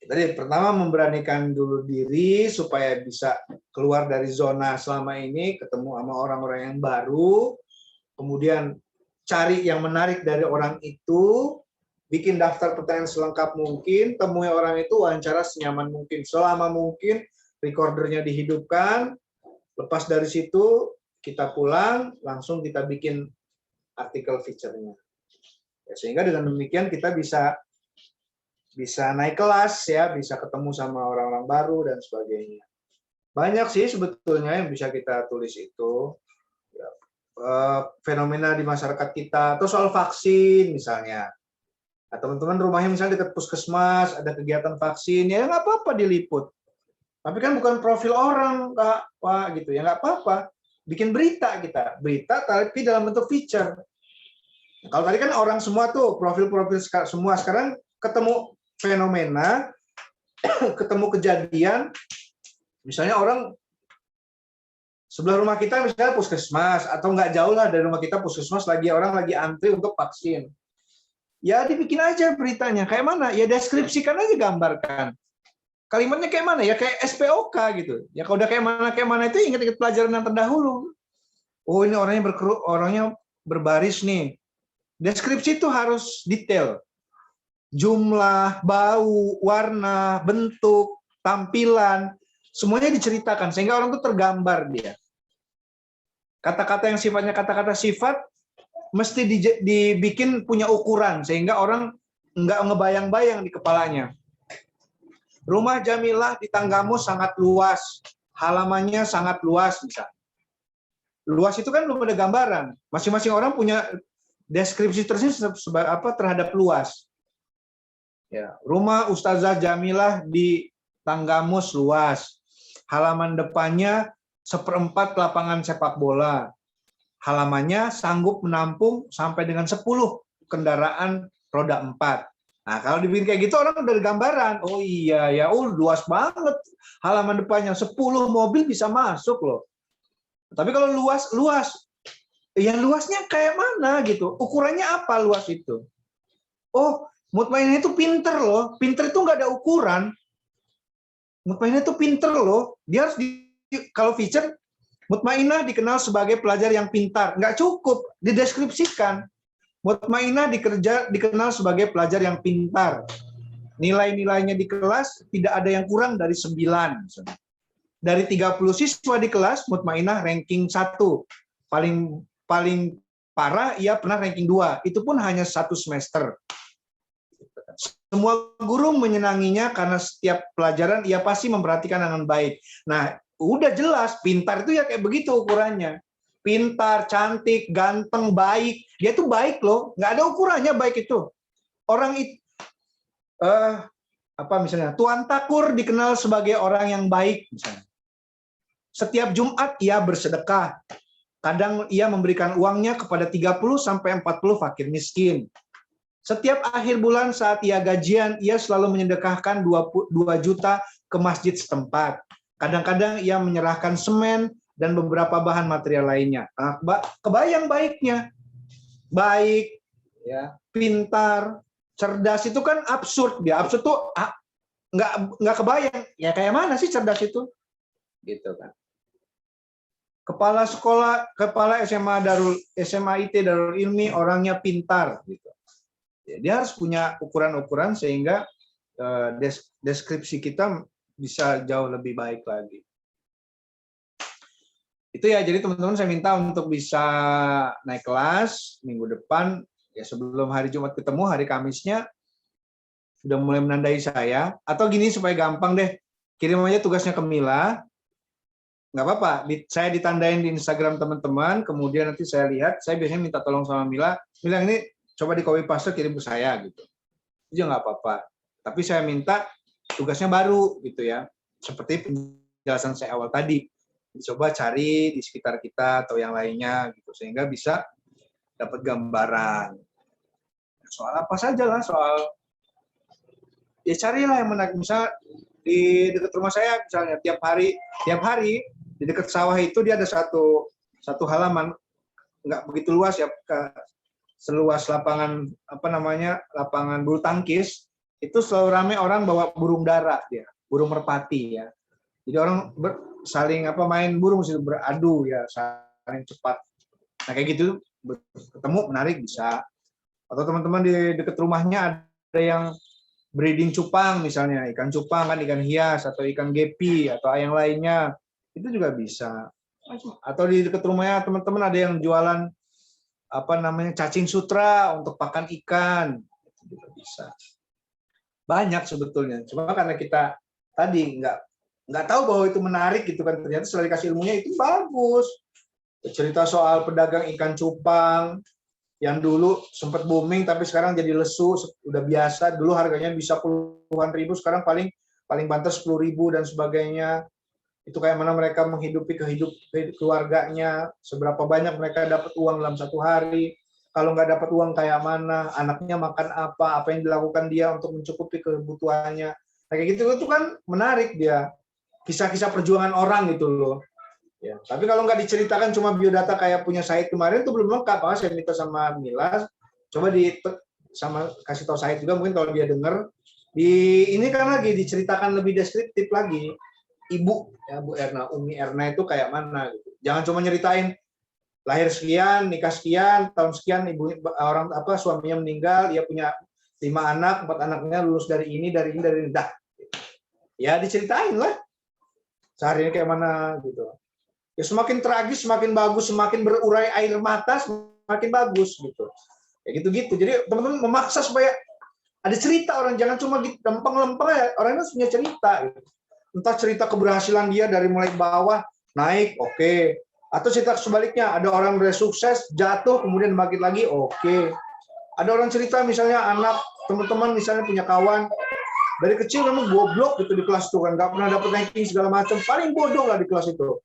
B: Tadi pertama memberanikan dulu diri supaya bisa keluar dari zona selama ini, ketemu sama orang-orang yang baru, kemudian cari yang menarik dari orang itu, bikin daftar pertanyaan selengkap mungkin, temui orang itu, wawancara senyaman mungkin, selama mungkin, recordernya dihidupkan, lepas dari situ kita pulang, langsung kita bikin artikel feature-nya. Ya, sehingga dengan demikian kita bisa naik kelas ya, bisa ketemu sama orang-orang baru dan sebagainya. Banyak sih sebetulnya yang bisa kita tulis itu. Ya, fenomena di masyarakat kita, atau soal vaksin misalnya. Nah, teman-teman rumahnya misalnya dekat puskesmas, ada kegiatan vaksin, ya nggak apa-apa diliput. Tapi kan bukan profil orang, Pak, gitu ya, nggak apa-apa. Bikin berita tapi dalam bentuk feature. Kalau tadi kan orang semua tuh, profil-profil semua, sekarang ketemu fenomena, ketemu kejadian, misalnya orang sebelah rumah kita misalnya puskesmas, atau nggak jauh lah dari rumah kita puskesmas, orang lagi antri untuk vaksin. Ya dibikin aja beritanya. Kayak mana? Ya deskripsikan aja, gambarkan. Kalimatnya kayak mana? Ya kayak SPOK gitu. Ya kalau udah kayak mana itu ingat-ingat pelajaran yang terdahulu. Oh ini orangnya berbaris nih. Deskripsi itu harus detail. Jumlah, bau, warna, bentuk, tampilan, semuanya diceritakan sehingga orang tuh tergambar dia. Kata-kata yang sifatnya kata-kata sifat mesti dibikin punya ukuran sehingga orang nggak ngebayang-bayang di kepalanya. Rumah Jamilah di Tanggamus sangat luas, halamannya sangat luas misalnya. Luas itu kan belum ada gambaran. Masing-masing orang punya deskripsi tersebut terhadap luas. Ya, rumah Ustazah Jamilah di Tanggamus luas. Halaman depannya 1/4 lapangan sepak bola. Halamannya sanggup menampung sampai dengan 10 kendaraan roda 4. Nah, kalau dibikin kayak gitu orang udah ada gambaran. Oh iya ya, luas banget. Halaman depannya 10 mobil bisa masuk loh. Tapi kalau luas, yang luasnya kayak mana gitu? Ukurannya apa luas itu? Oh, Mutmainah itu pinter loh. Pinter itu nggak ada ukuran. Mutmainah itu pinter loh. Dia harus kalau feature, Mutmainah dikenal sebagai pelajar yang pintar. Nggak cukup, dideskripsikan. Mutmainah dikenal sebagai pelajar yang pintar. Nilai-nilainya di kelas tidak ada yang kurang dari 9. Dari 30 siswa di kelas, Mutmainah ranking 1. Paling parah, ia pernah ranking 2. Itu pun hanya 1 semester. Semua guru menyenanginya karena setiap pelajaran ia pasti memperhatikan dengan baik. Nah, udah jelas, pintar itu ya kayak begitu ukurannya. Pintar, cantik, ganteng, baik. Dia tuh baik loh, nggak ada ukurannya baik itu. Orang itu, misalnya, Tuan Takur dikenal sebagai orang yang baik. Misalnya. Setiap Jumat ia bersedekah. Kadang ia memberikan uangnya kepada 30-40 fakir miskin. Setiap akhir bulan saat ia gajian, ia selalu menyedekahkan 2 juta ke masjid setempat. Kadang-kadang ia menyerahkan semen dan beberapa bahan material lainnya. Kebayang baiknya. Baik, ya, pintar, cerdas itu kan absurd. Dia absurd tuh nggak kebayang. Ya kayak mana sih cerdas itu? Gitu kan. Kepala SMA IT Darul Ilmi orangnya pintar gitu. Dia harus punya ukuran-ukuran sehingga deskripsi kita bisa jauh lebih baik lagi. Itu ya, jadi teman-teman saya minta untuk bisa naik kelas minggu depan, ya sebelum hari Jumat ketemu, hari Kamisnya sudah mulai menandai saya. Atau gini supaya gampang deh, kirim aja tugasnya ke Mila, nggak apa-apa, saya ditandain di Instagram teman-teman, kemudian nanti saya lihat, saya biasanya minta tolong sama Mila ini coba di copy paste kirim ke saya gitu. Itu nggak apa-apa. Tapi saya minta tugasnya baru gitu ya. Seperti penjelasan saya awal tadi. Coba cari di sekitar kita atau yang lainnya gitu sehingga bisa dapat gambaran. Soal apa saja lah, soal ya carilah yang menarik. Misalnya di dekat rumah saya misalnya tiap hari di dekat sawah itu dia ada satu halaman nggak begitu luas ya, seluas lapangan lapangan bulu tangkis, itu selalu ramai orang bawa burung dara dia, burung merpati ya. Jadi orang saling main burung sih, beradu ya, saling cepat. Nah kayak gitu ketemu menarik bisa. Atau teman-teman di dekat rumahnya ada yang breeding cupang misalnya, ikan cupang kan, ikan hias atau ikan gepi atau yang lainnya, itu juga bisa. Atau di dekat rumahnya teman-teman ada yang jualan cacing sutra untuk pakan ikan, itu juga bisa. Banyak sebetulnya, cuma karena kita tadi nggak tahu bahwa itu menarik gitu kan, ternyata setelah dikasih ilmunya itu bagus. Cerita soal pedagang ikan cupang yang dulu sempat booming tapi sekarang jadi lesu, udah biasa. Dulu harganya bisa puluhan ribu, sekarang paling banter 10.000 dan sebagainya. Itu kayak mana mereka menghidupi keluarganya, seberapa banyak mereka dapat uang dalam satu hari. Kalau nggak dapat uang kayak mana, anaknya makan apa yang dilakukan dia untuk mencukupi kebutuhannya. Nah, kayak gitu itu kan menarik dia. Kisah-kisah perjuangan orang gitu loh. Ya, tapi kalau nggak diceritakan cuma biodata kayak punya Said kemarin itu belum lengkap. Saya minta sama Mila, coba sama kasih tahu Said juga mungkin kalau dia dengar ini kan lagi diceritakan lebih deskriptif lagi. Ibu ya Bu Erna, Umi Erna itu kayak mana gitu. Jangan cuma nyeritain lahir sekian, nikah sekian, tahun sekian ibu orang suaminya meninggal, dia punya 5 anak, 4 anaknya lulus dari ini. Dah. Ya diceritain lah. Seharinya kayak mana gitu. Ya semakin tragis, semakin bagus, semakin berurai air mata, semakin bagus gitu. Ya gitu-gitu. Jadi teman-teman memaksa supaya ada cerita orang, jangan cuma lempeng-lempeng ya. Orang itu punya cerita gitu. Entah cerita keberhasilan dia dari mulai bawah naik, oke. Atau cerita sebaliknya, ada orang udah sukses, jatuh, kemudian bangkit lagi, oke. Ada orang cerita misalnya anak teman-teman misalnya punya kawan dari kecil memang goblok gitu di kelas tuh kan, nggak pernah dapet ranking segala macam, paling bodoh lah di kelas itu.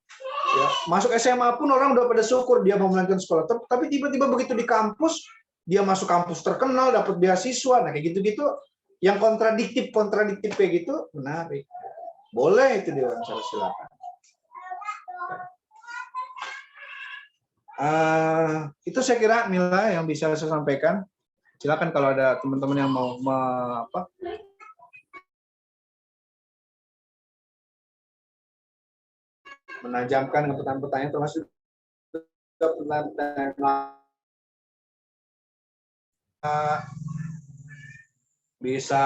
B: Ya, masuk SMA pun orang udah pada syukur dia mau melanjutkan sekolah, tapi tiba-tiba begitu di kampus dia masuk kampus terkenal, dapat beasiswa, nah kayak gitu-gitu, yang kontradiktif kayak gitu menarik. Boleh itu diwawancara, silakan. Itu saya kira Mila yang bisa saya sampaikan. Silakan kalau ada teman-teman yang mau menajamkan pertanyaan-pertanyaan termasuk bisa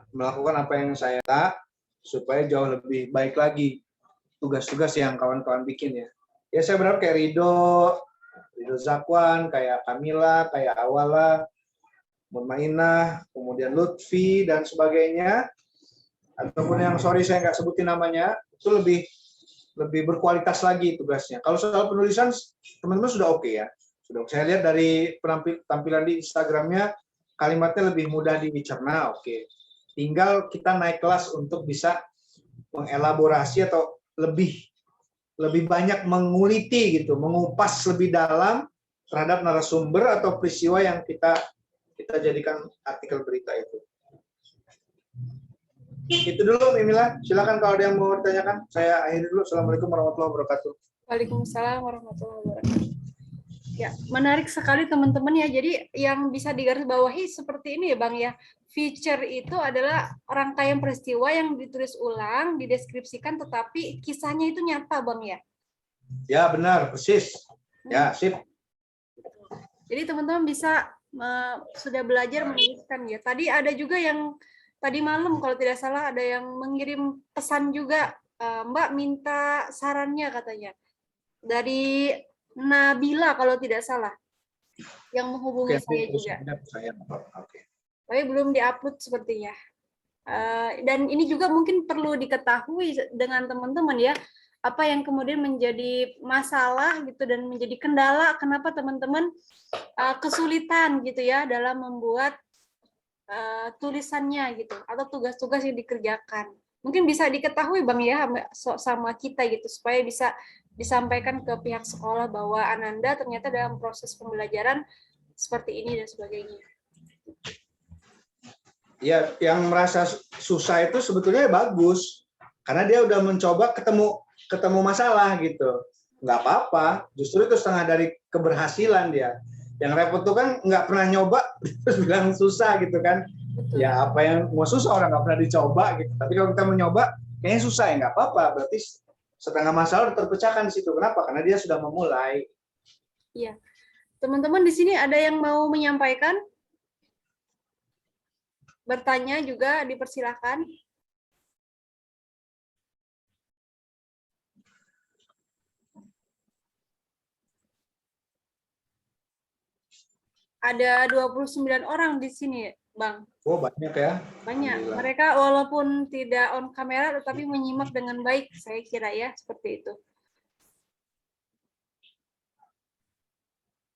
B: melakukan apa yang saya tak supaya jauh lebih baik lagi tugas-tugas yang kawan-kawan bikin ya. Ya saya berharap kayak Ridho Zakwan, kayak Kamila, kayak Awala, Mumainah, kemudian Lutfi dan sebagainya, ataupun yang sorry saya nggak sebutin namanya, itu lebih berkualitas lagi tugasnya. Kalau soal penulisan teman-teman sudah oke ya. Sudah saya lihat dari tampilan di Instagramnya kalimatnya lebih mudah dicerna, oke. Tinggal kita naik kelas untuk bisa mengelaborasi atau lebih banyak menguliti gitu, mengupas lebih dalam terhadap narasumber atau peristiwa yang kita jadikan artikel berita itu. Itu dulu Mimila, silakan kalau ada yang mau ditanyakan. Saya akhiri dulu. Assalamualaikum warahmatullahi wabarakatuh.
A: Waalaikumsalam warahmatullahi wabarakatuh. Ya, menarik sekali teman-teman ya. Jadi yang bisa digarisbawahi seperti ini ya Bang ya. Feature itu adalah rangkaian peristiwa yang ditulis ulang, dideskripsikan, tetapi kisahnya itu nyata Bang ya.
B: Ya benar, persis. Ya, sip.
A: Jadi teman-teman bisa sudah belajar menuliskan ya. Tadi ada juga yang tadi malam kalau tidak salah ada yang mengirim pesan juga, Mbak minta sarannya katanya. Dari Nabila kalau tidak salah, yang menghubungi saya juga. Tapi belum diupload sepertinya. Dan ini juga mungkin perlu diketahui dengan teman-teman ya, apa yang kemudian menjadi masalah gitu dan menjadi kendala kenapa teman-teman kesulitan gitu ya dalam membuat tulisannya gitu atau tugas-tugas yang dikerjakan. Mungkin bisa diketahui Bang ya sama kita gitu supaya bisa disampaikan ke pihak sekolah bahwa Ananda ternyata dalam proses pembelajaran seperti ini dan sebagainya.
B: Ya, yang merasa susah itu sebetulnya bagus karena dia udah mencoba ketemu masalah gitu. Nggak apa-apa, justru itu setengah dari keberhasilan dia. Yang repot tuh kan nggak pernah nyoba terus bilang susah gitu kan. Betul. Ya apa yang mau susah orang nggak pernah dicoba gitu. Tapi kalau kita mencoba kayaknya susah ya nggak apa-apa. Berarti setengah masalah terpecahkan di situ. Kenapa? Karena dia sudah memulai.
A: Iya. Teman-teman di sini ada yang mau menyampaikan? Bertanya juga dipersilakan. Ada 29 orang di sini, Bang.
B: Oh, banyak ya.
A: Banyak. Mereka walaupun tidak on kamera tetapi menyimak dengan baik, saya kira ya, seperti itu.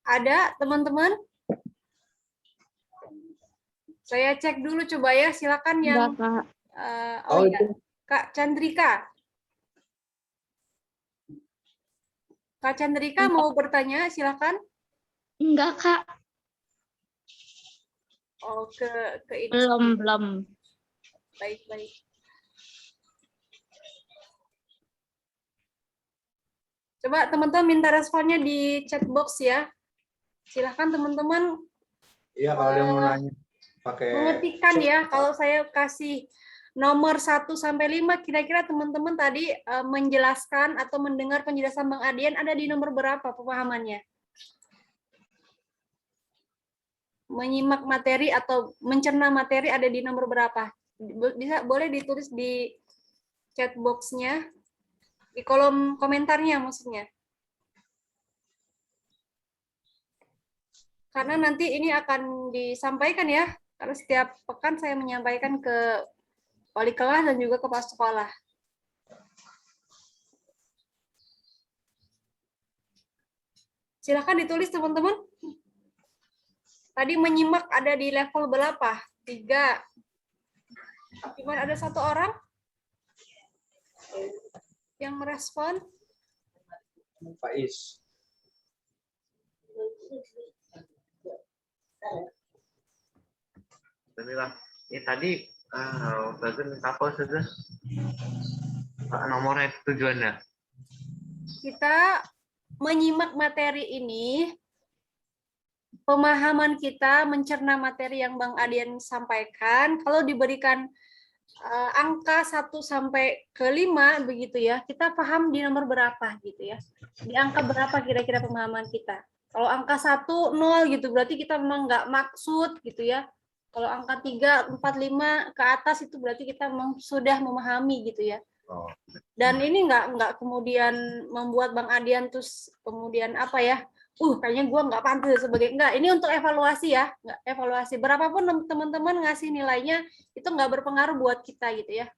A: Ada teman-teman? Saya cek dulu coba ya, silakan yang oh ya, Kak Chandrika. Kak Chandrika mau bertanya, silakan.
D: Enggak, Kak.
A: Oh, ke ini.
D: Belum.
A: Baik. Coba teman-teman minta responnya di chat box ya. Silahkan teman-teman
B: Iya, kalau dia mau nanya pakai
A: mengertikan ya, kalau saya kasih nomor 1 sampai 5, kira-kira teman-teman tadi menjelaskan atau mendengar penjelasan Bang Adian ada di nomor berapa pemahamannya? Menyimak materi atau mencerna materi ada di nomor berapa? Boleh ditulis di chat box-nya, di kolom komentarnya maksudnya. Karena nanti ini akan disampaikan ya, karena setiap pekan saya menyampaikan ke wali kelas dan juga kepala sekolah. Silakan ditulis teman-teman. Tadi menyimak ada di level berapa? 3. Cuma ada 1 orang yang merespon.
B: Faiz.
E: Bismillah. Ini tadi Ustazah minta apa Ustazah? Nomornya tujuannya.
A: Kita menyimak materi ini, pemahaman kita mencerna materi yang Bang Adian sampaikan, kalau diberikan angka 1 sampai ke 5 begitu ya, kita paham di nomor berapa gitu ya. Di angka berapa kira-kira pemahaman kita. Kalau angka 1, 0 gitu, berarti kita memang nggak maksud gitu ya. Kalau angka 3, 4, 5 ke atas itu berarti kita memang sudah memahami gitu ya. Dan ini nggak kemudian membuat Bang Adian terus kemudian apa ya, kayaknya gue nggak pantas sebagai, enggak, ini untuk evaluasi ya, nggak evaluasi. Berapapun teman-teman ngasih nilainya, itu nggak berpengaruh buat kita gitu ya.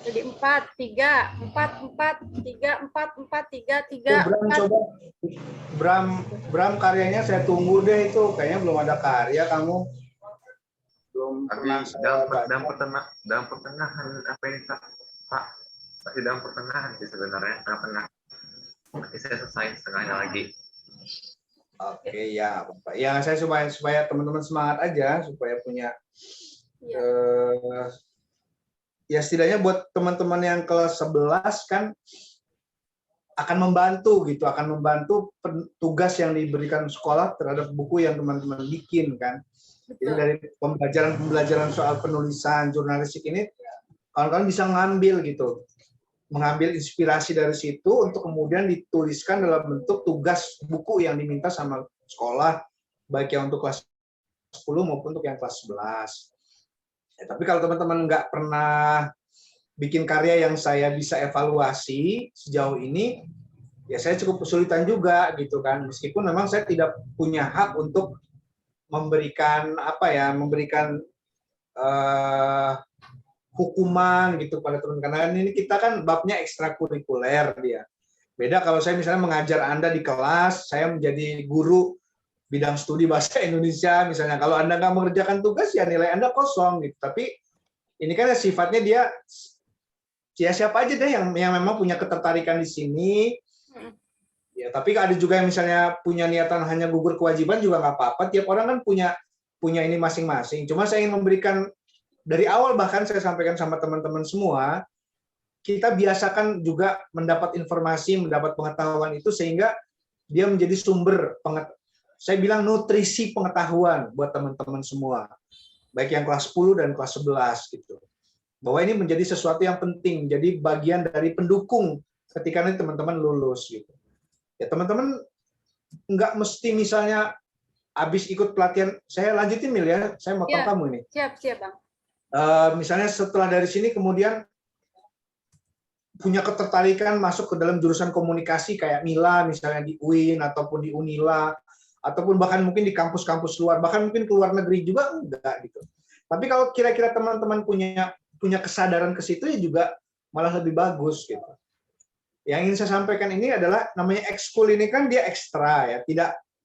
A: Jadi 4, 3, 4, 4, 3, 4, 4, 3, 3,
B: Bram,
A: 4.
B: coba Bram karyanya saya tunggu deh itu, kayaknya belum ada karya kamu. Belum pernah
E: dalam pertengahan apa ini Pak? Masih dalam pertengahan sih sebenarnya, tengah-tengah. Nanti saya selesai setengahnya lagi.
B: Oke, ya, Bapak. Ya, saya supaya teman-teman semangat aja, supaya punya ya setidaknya buat teman-teman yang kelas 11 kan akan membantu gitu, akan membantu tugas yang diberikan sekolah terhadap buku yang teman-teman bikin kan. Jadi dari pembelajaran soal penulisan jurnalistik ini, kawan-kawan bisa ngambil gitu, mengambil inspirasi dari situ untuk kemudian dituliskan dalam bentuk tugas buku yang diminta sama sekolah, baik yang untuk kelas 10 maupun untuk yang kelas 11. Ya, tapi kalau teman-teman nggak pernah bikin karya yang saya bisa evaluasi sejauh ini, ya saya cukup kesulitan juga gitu kan. Meskipun memang saya tidak punya hak untuk memberikan hukuman gitu pada teman, karena ini kita kan babnya ekstrakurikuler dia. Beda kalau saya misalnya mengajar Anda di kelas, saya menjadi guru bidang studi bahasa Indonesia misalnya. Kalau Anda nggak mengerjakan tugas ya nilai Anda kosong gitu. Tapi ini kan sifatnya dia ya siapa aja deh yang memang punya ketertarikan di sini. Ya, tapi ada juga yang misalnya punya niatan hanya gugur kewajiban juga nggak apa-apa. Tiap orang kan punya ini masing-masing. Cuma saya ingin memberikan dari awal, bahkan saya sampaikan sama teman-teman semua, kita biasakan juga mendapat informasi, mendapat pengetahuan itu sehingga dia menjadi sumber saya bilang nutrisi pengetahuan buat teman-teman semua. Baik yang kelas 10 dan kelas 11 gitu. Bahwa ini menjadi sesuatu yang penting, jadi bagian dari pendukung ketika nanti teman-teman lulus gitu. Ya teman-teman nggak mesti misalnya habis ikut pelatihan, saya lanjutin Mil ya, saya mau tahu kamu ini.
A: Siap Bang.
B: Misalnya setelah dari sini kemudian punya ketertarikan masuk ke dalam jurusan komunikasi kayak Mila misalnya di UIN ataupun di Unila ataupun bahkan mungkin di kampus-kampus luar, bahkan mungkin ke luar negeri juga enggak gitu. Tapi kalau kira-kira teman-teman punya kesadaran ke situ ya juga malah lebih bagus gitu. Yang ingin saya sampaikan ini adalah namanya ekskul ini kan dia ekstra ya,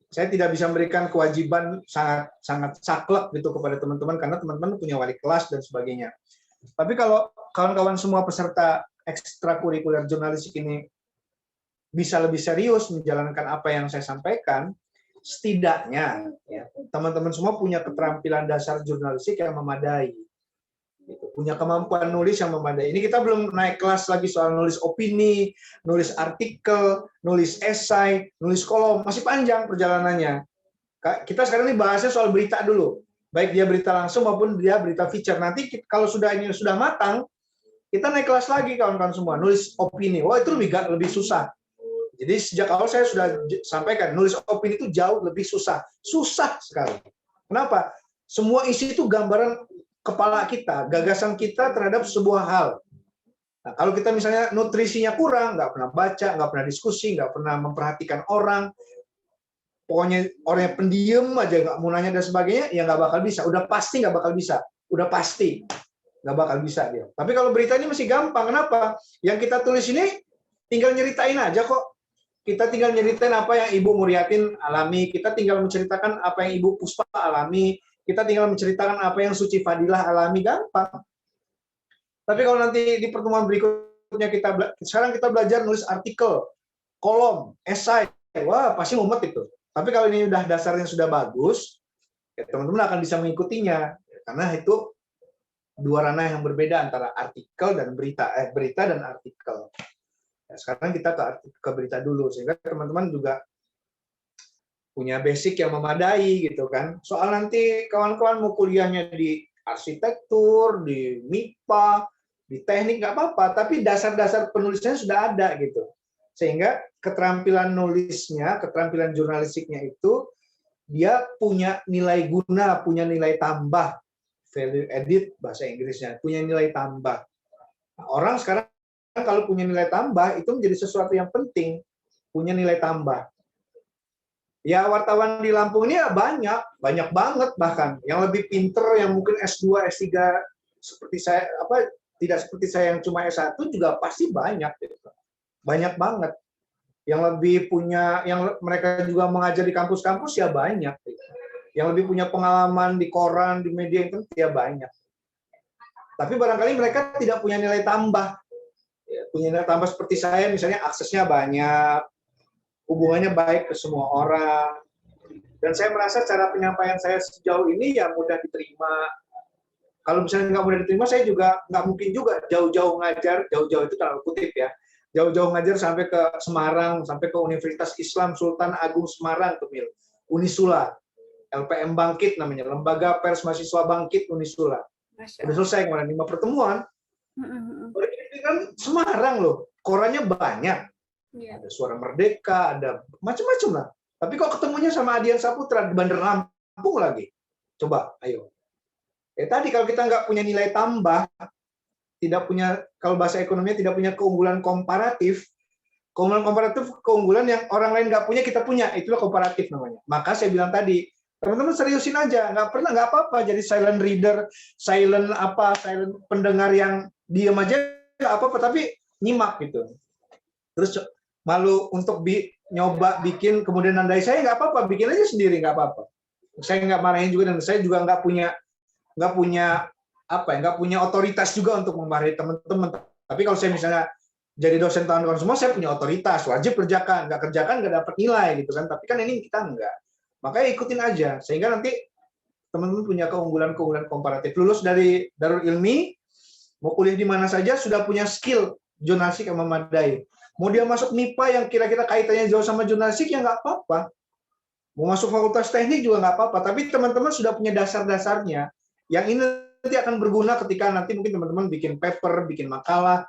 B: saya tidak bisa memberikan kewajiban sangat saklek gitu kepada teman-teman karena teman-teman punya wali kelas dan sebagainya. Tapi kalau kawan-kawan semua peserta ekstrakurikuler jurnalistik ini bisa lebih serius menjalankan apa yang saya sampaikan, setidaknya ya, teman-teman semua punya keterampilan dasar jurnalistik yang memadai. Punya kemampuan nulis yang memadai. Ini kita belum naik kelas lagi soal nulis opini, nulis artikel, nulis esai, nulis kolom, masih panjang perjalanannya. Kita sekarang ini bahasnya soal berita dulu. Baik dia berita langsung maupun dia berita feature. Nanti kalau ini sudah matang, kita naik kelas lagi kawan-kawan semua. Nulis opini. Wah, itu lebih susah. Jadi sejak awal saya sudah sampaikan, nulis opini itu jauh lebih susah. Susah sekali. Kenapa? Semua isi itu gambaran kepala kita, gagasan kita terhadap sebuah hal. Nah, kalau kita misalnya nutrisinya kurang, nggak pernah baca, nggak pernah diskusi, nggak pernah memperhatikan orang, pokoknya orang yang pendiam aja, nggak mau nanya dan sebagainya, ya nggak bakal bisa. Udah pasti nggak bakal bisa. Udah pasti nggak bakal bisa dia. Tapi kalau berita ini masih gampang. Kenapa? Yang kita tulis ini tinggal nyeritain aja kok. Kita tinggal nyeritain apa yang Ibu Muriatin alami. Kita tinggal menceritakan apa yang Ibu Puspa alami. Kita tinggal menceritakan apa yang Suci Fadilah alami. Gampang. Tapi kalau nanti di pertemuan berikutnya sekarang kita belajar nulis artikel, kolom, esai. Wah, pasti mumet itu. Tapi kalau ini udah dasarnya sudah bagus, ya teman-teman akan bisa mengikutinya. Karena itu dua ranah yang berbeda antara artikel dan berita dan artikel. Ya, sekarang kita ke berita dulu, sehingga teman-teman juga punya basic yang memadai gitu kan. Soal nanti kawan-kawan mau kuliahnya di arsitektur, di MIPA, di teknik nggak apa-apa, tapi dasar-dasar penulisannya sudah ada gitu. Sehingga keterampilan nulisnya, keterampilan jurnalistiknya itu dia punya nilai guna, punya nilai tambah, value added bahasa Inggrisnya, punya nilai tambah. Nah, orang sekarang kalau punya nilai tambah itu menjadi sesuatu yang penting, punya nilai tambah. Ya wartawan di Lampung ini ya banyak banget bahkan yang lebih pinter, yang mungkin S2, S3 seperti saya, tidak seperti saya yang cuma S1 juga pasti banyak gitu. Banyak banget. Yang lebih punya, yang mereka juga mengajar di kampus-kampus ya banyak. Yang lebih punya pengalaman di koran, di media internet ya banyak. Tapi barangkali mereka tidak punya nilai tambah. Ya, punya nilai tambah seperti saya, misalnya aksesnya banyak, hubungannya baik ke semua orang. Dan saya merasa cara penyampaian saya sejauh ini ya mudah diterima. Kalau misalnya nggak mudah diterima, saya juga nggak mungkin juga jauh-jauh ngajar, jauh-jauh itu terlalu kutip ya, jauh-jauh ngajar sampai ke Semarang, sampai ke Universitas Islam Sultan Agung Semarang, tuh Mil. Unisula, LPM Bangkit namanya, Lembaga Pers Mahasiswa Bangkit Unisula. Udah selesai kemarin 5 pertemuan. Ini kan Semarang loh, korannya banyak. Ada Suara Merdeka, ada macam-macam lah. Tapi kok ketemunya sama Adian Saputra di Bandar Lampung lagi? Coba, ayo. Tadi kalau kita nggak punya nilai tambah, tidak punya, kalau bahasa ekonominya tidak punya keunggulan komparatif, keunggulan yang orang lain nggak punya, kita punya, itulah komparatif namanya. Maka saya bilang tadi, teman-teman seriusin aja, nggak apa-apa jadi silent reader, silent pendengar yang diam aja, nggak apa-apa, tapi nyimak gitu. Terus malu untuk nyoba bikin, kemudian nandai saya, nggak apa-apa, bikin aja sendiri, nggak apa-apa. Saya nggak marahin juga, dan saya juga nggak punya otoritas juga untuk memarahi teman-teman. Tapi kalau saya misalnya jadi dosen kawan-kawan semua, saya punya otoritas, wajib kerjakan, nggak dapat nilai gitu kan. Tapi kan ini kita enggak. Makanya ikutin aja, sehingga nanti teman-teman punya keunggulan komparatif. Lulus dari Darul Ilmi, mau kuliah di mana saja, sudah punya skill jurnalistik yang memadai. Mau dia masuk MIPA yang kira-kira kaitannya jauh sama jurnalistik, ya nggak apa-apa. Mau masuk fakultas teknik juga nggak apa-apa. Tapi teman-teman sudah punya dasar-dasarnya, yang ini nanti akan berguna ketika nanti mungkin teman-teman bikin paper, bikin makalah,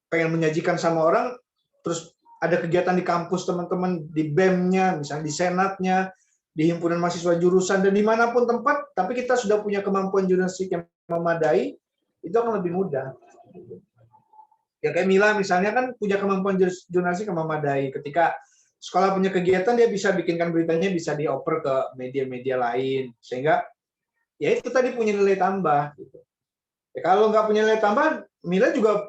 B: pengen menyajikan sama orang, terus ada kegiatan di kampus teman-teman, di BEM-nya, misalnya di Senatnya, di himpunan mahasiswa jurusan, dan dimanapun tempat, tapi kita sudah punya kemampuan jurnalistik yang memadai, itu akan lebih mudah. Ya kayak Mila misalnya kan punya kemampuan jurnalistik yang memadai. Ketika sekolah punya kegiatan, dia bisa bikinkan beritanya, bisa dioper ke media-media lain, sehingga ya itu tadi punya nilai tambah. Gitu. Ya, kalau nggak punya nilai tambah, Mila juga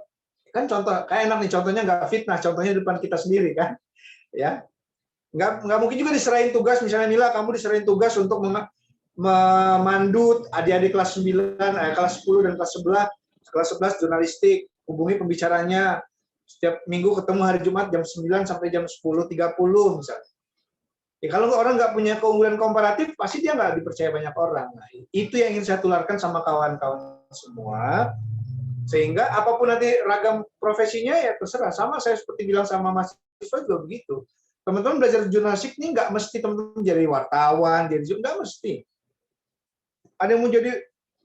B: kan contoh kayak enak nih, contohnya nggak fitnah, contohnya depan kita sendiri kan, ya nggak mungkin juga diserahin tugas, misalnya Mila kamu diserahin tugas untuk memandut adik-adik kelas 9, kelas 10 dan kelas 11 jurnalistik, hubungi pembicaranya setiap minggu ketemu hari Jumat jam 9 sampai jam 10.30 misalnya. Ya, kalau orang nggak punya keunggulan komparatif, pasti dia nggak dipercaya banyak orang. Nah, itu yang ingin saya tularkan sama kawan-kawan semua, sehingga apapun nanti ragam profesinya ya terserah. Sama saya seperti bilang sama mahasiswa juga begitu. Teman-teman belajar jurnalistik ini nggak mesti teman-teman jadi wartawan, nggak mesti. Ada yang mau jadi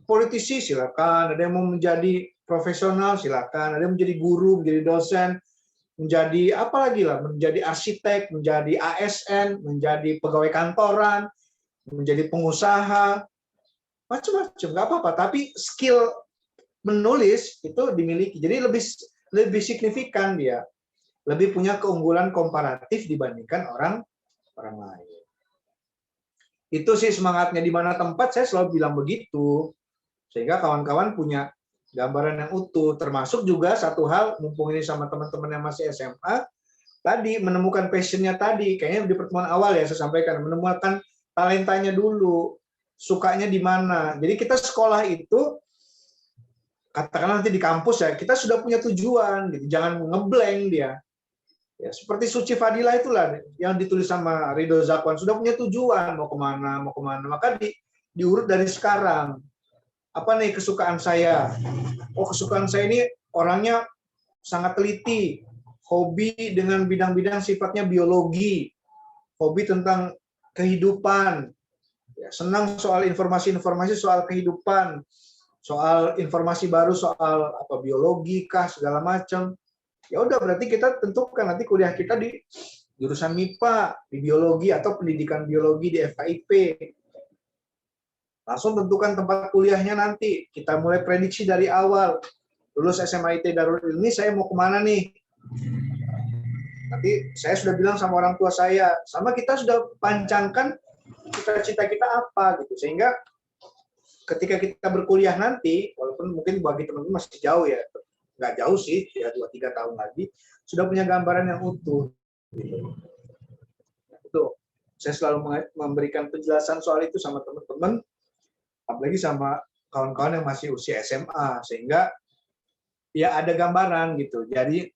B: politisi silakan, ada yang mau menjadi profesional silakan, ada yang menjadi guru, menjadi dosen, menjadi apa lagi lah, menjadi arsitek, menjadi ASN, menjadi pegawai kantoran, menjadi pengusaha, macam-macam, nggak apa-apa. Tapi skill menulis itu dimiliki, jadi lebih signifikan dia, lebih punya keunggulan komparatif dibandingkan orang lain. Itu sih semangatnya, di mana tempat saya selalu bilang begitu, sehingga kawan-kawan punya gambaran yang utuh. Termasuk juga satu hal, mumpung ini sama teman-teman yang masih SMA, tadi menemukan passionnya tadi, kayaknya di pertemuan awal ya saya sampaikan, menemukan talentanya dulu, sukanya di mana. Jadi kita sekolah itu, katakanlah nanti di kampus ya, kita sudah punya tujuan, gitu. Jangan ngeblank dia. Ya, seperti Suci Fadilah itulah yang ditulis sama Ridho Zakwan, sudah punya tujuan mau kemana, maka diurut dari sekarang. Apa nih kesukaan saya? Oh, kesukaan saya ini orangnya sangat teliti, hobi dengan bidang-bidang sifatnya biologi, hobi tentang kehidupan, ya, senang soal informasi-informasi soal kehidupan, soal informasi baru soal apa biologi kah segala macam. Ya udah, berarti kita tentukan nanti kuliah kita di jurusan MIPA, di biologi atau pendidikan biologi di FKIP. Langsung tentukan tempat kuliahnya nanti. Kita mulai prediksi dari awal. Lulus SMA IT Darul Ilmi, saya mau kemana nih? Nanti saya sudah bilang sama orang tua saya, sama kita sudah pancangkan cita-cita kita apa gitu. Sehingga ketika kita berkuliah nanti, walaupun mungkin bagi teman-teman masih jauh ya, nggak jauh sih, ya 2-3 tahun lagi, sudah punya gambaran yang utuh. Itu, saya selalu memberikan penjelasan soal itu sama teman-teman, apalagi sama kawan-kawan yang masih usia SMA, sehingga ya ada gambaran gitu. Jadi,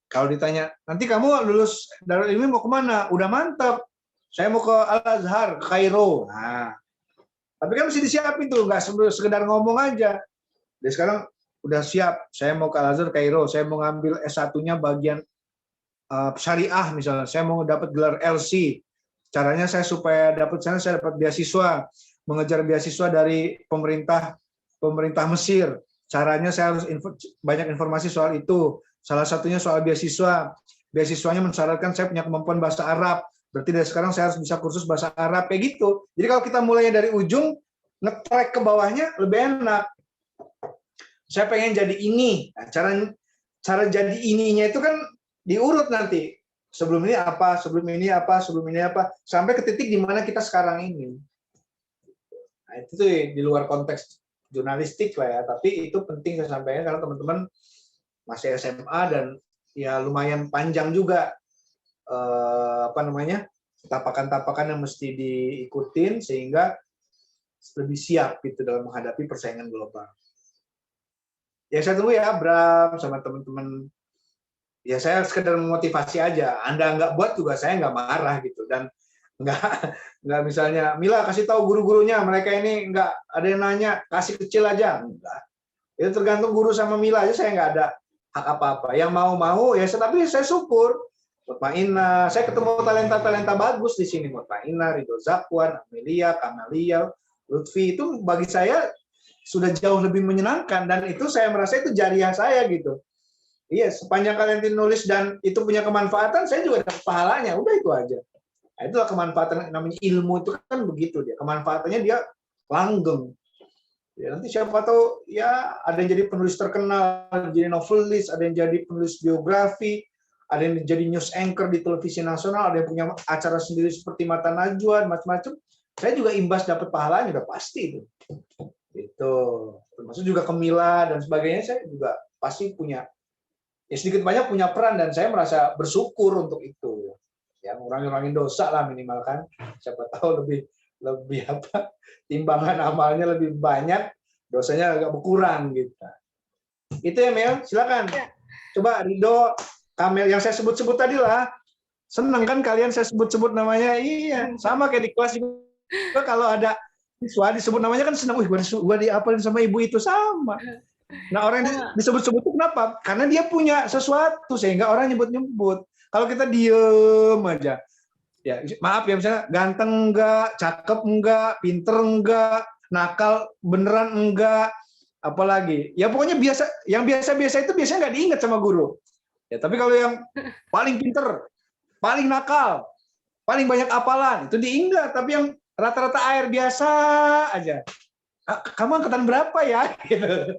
B: kalau ditanya, nanti kamu lulus Darul Ilmi mau kemana? Udah mantap, saya mau ke Al-Azhar, ke Kairo. Nah, tapi kan mesti disiapin tuh, nggak sekedar ngomong aja. Jadi sekarang udah siap, saya mau ke Al-Azhar Kairo, saya mau ngambil S1-nya bagian syariah misalnya, saya mau dapat gelar LC. Caranya saya supaya dapat sana, saya dapat beasiswa, mengejar beasiswa dari pemerintah Mesir. Caranya saya harus banyak informasi soal itu. Salah satunya soal beasiswa. Beasiswanya mensyaratkan saya punya kemampuan bahasa Arab. Berarti dari sekarang saya harus bisa kursus bahasa Arab, kayak gitu. Jadi kalau kita mulainya dari ujung, nge-track ke bawahnya lebih enak. Saya pengen jadi ini. Nah, cara jadi ininya itu kan diurut nanti. Sebelum ini apa, sebelum ini apa, sebelum ini apa, sampai ke titik di mana kita sekarang ini. Nah, itu tuh di luar konteks jurnalistik lah ya, tapi itu penting saya sampaikan karena teman-teman masih SMA dan ya lumayan panjang juga tapakan-tapakan yang mesti diikutin sehingga lebih siap gitu dalam menghadapi persaingan global. Ya saya tunggu ya Bram sama teman-teman. Ya saya sekedar memotivasi aja. Anda nggak buat juga saya nggak marah gitu, dan nggak misalnya Mila kasih tahu guru-gurunya mereka ini nggak ada yang nanya, kasih kecil aja. Enggak. Itu tergantung guru sama Mila aja, saya nggak ada hak apa-apa. Yang mau ya, tapi saya syukur. Mutmainah, saya ketemu talenta-talenta bagus di sini. Mutmainah, Ridho Zakwan, Amelia, Kamalia, Lutfi, itu bagi saya sudah jauh lebih menyenangkan, dan itu saya merasa itu jariah saya gitu. Iya, sepanjang kalian nulis dan itu punya kemanfaatan, saya juga dapat pahalanya. Udah itu aja. Nah, itulah kemanfaatan, namanya ilmu itu kan begitu dia. Kemanfaatannya dia langgeng. Ya, nanti siapa tahu ya ada yang jadi penulis terkenal, jadi novelis, ada yang jadi penulis biografi, ada yang jadi news anchor di televisi nasional, ada yang punya acara sendiri seperti Mata Najwa, macam-macam. Saya juga imbas dapat pahalanya, udah pasti itu. Itu termasuk juga Kemila dan sebagainya, saya juga pasti punya, ya sedikit banyak punya peran, dan saya merasa bersyukur untuk itu. Ya ngurangin dosa lah minimal kan. Siapa tahu lebih apa, timbangan amalnya lebih banyak, dosanya agak berkurang gitu. Itu ya Mel, silakan. Coba Ridho, Kamel yang saya sebut-sebut tadi lah. Senang kan kalian saya sebut-sebut namanya? Iya, sama kayak di kelas juga kalau ada siswa disebut namanya kan senang. Wih, gua diapalin sama ibu itu, sama. Nah, orang yang disebut-sebut itu kenapa? Karena dia punya sesuatu sehingga orang nyebut-nyebut. Kalau kita diem aja, ya maaf ya, misalnya ganteng enggak, cakep enggak, pinter enggak, nakal beneran enggak, apalagi ya pokoknya biasa, yang biasa-biasa itu biasanya nggak diingat sama guru ya. Tapi kalau yang paling pinter, paling nakal, paling banyak apalan itu diingat. Tapi yang rata-rata air biasa aja, kamu angkatan berapa ya gitu.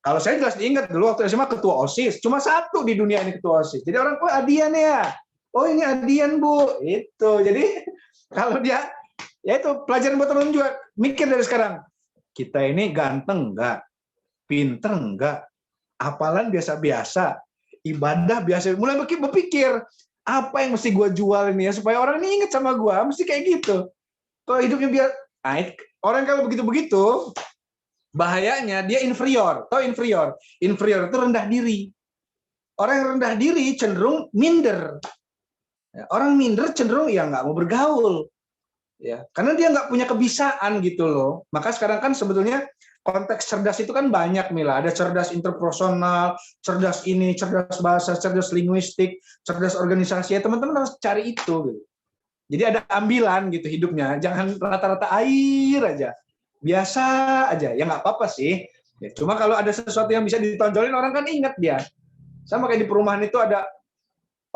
B: Kalau saya jelas diingat dulu waktu SMA ketua OSIS, cuma satu di dunia ini ketua OSIS. Jadi orang, oh Adian ya, oh ini Adian Bu, itu. Jadi kalau dia, ya itu pelajaran buat teman-teman juga, mikir dari sekarang, kita ini ganteng enggak, pinter enggak, apalan biasa-biasa, ibadah biasa. Mulai berpikir, apa yang mesti gue jual ini ya, supaya orang ini ingat sama gue, mesti kayak gitu. Kalau hidupnya biar, orang kalau begitu-begitu, bahayanya dia inferior. Tahu inferior? Inferior itu rendah diri. Orang yang rendah diri cenderung minder. Orang minder cenderung ya nggak mau bergaul. Ya, karena dia nggak punya kebiasaan gitu loh. Maka sekarang kan sebetulnya konteks cerdas itu kan banyak, Mila. Ada cerdas interpersonal, cerdas ini, cerdas bahasa, cerdas linguistik, cerdas organisasi. Ya, teman-teman harus cari itu. Gitu. Jadi ada ambilan gitu hidupnya. Jangan rata-rata air aja. Biasa aja. Ya nggak apa-apa sih. Ya, cuma kalau ada sesuatu yang bisa ditonjolin, orang kan ingat dia. Sama kayak di perumahan itu ada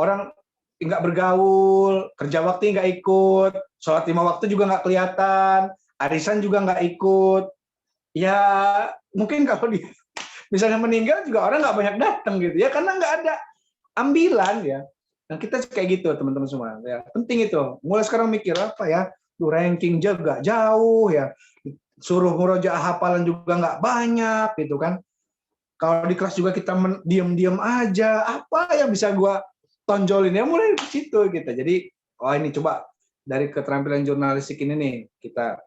B: orang nggak bergaul, kerja bakti nggak ikut, sholat 5 waktu juga nggak kelihatan, arisan juga nggak ikut. Ya mungkin kalau dia misalnya meninggal juga orang nggak banyak datang gitu ya, karena nggak ada ambilan ya. Nah kita kayak gitu teman-teman semua. Ya, penting itu. Mulai sekarang mikir apa ya, ranking juga jauh ya, suruh murojaah hafalan juga nggak banyak gitu kan. Kalau di kelas juga kita diam-diam aja, apa yang bisa gua tonjolin ya, mulai di situ gitu. Jadi ini coba dari keterampilan jurnalistik ini nih kita,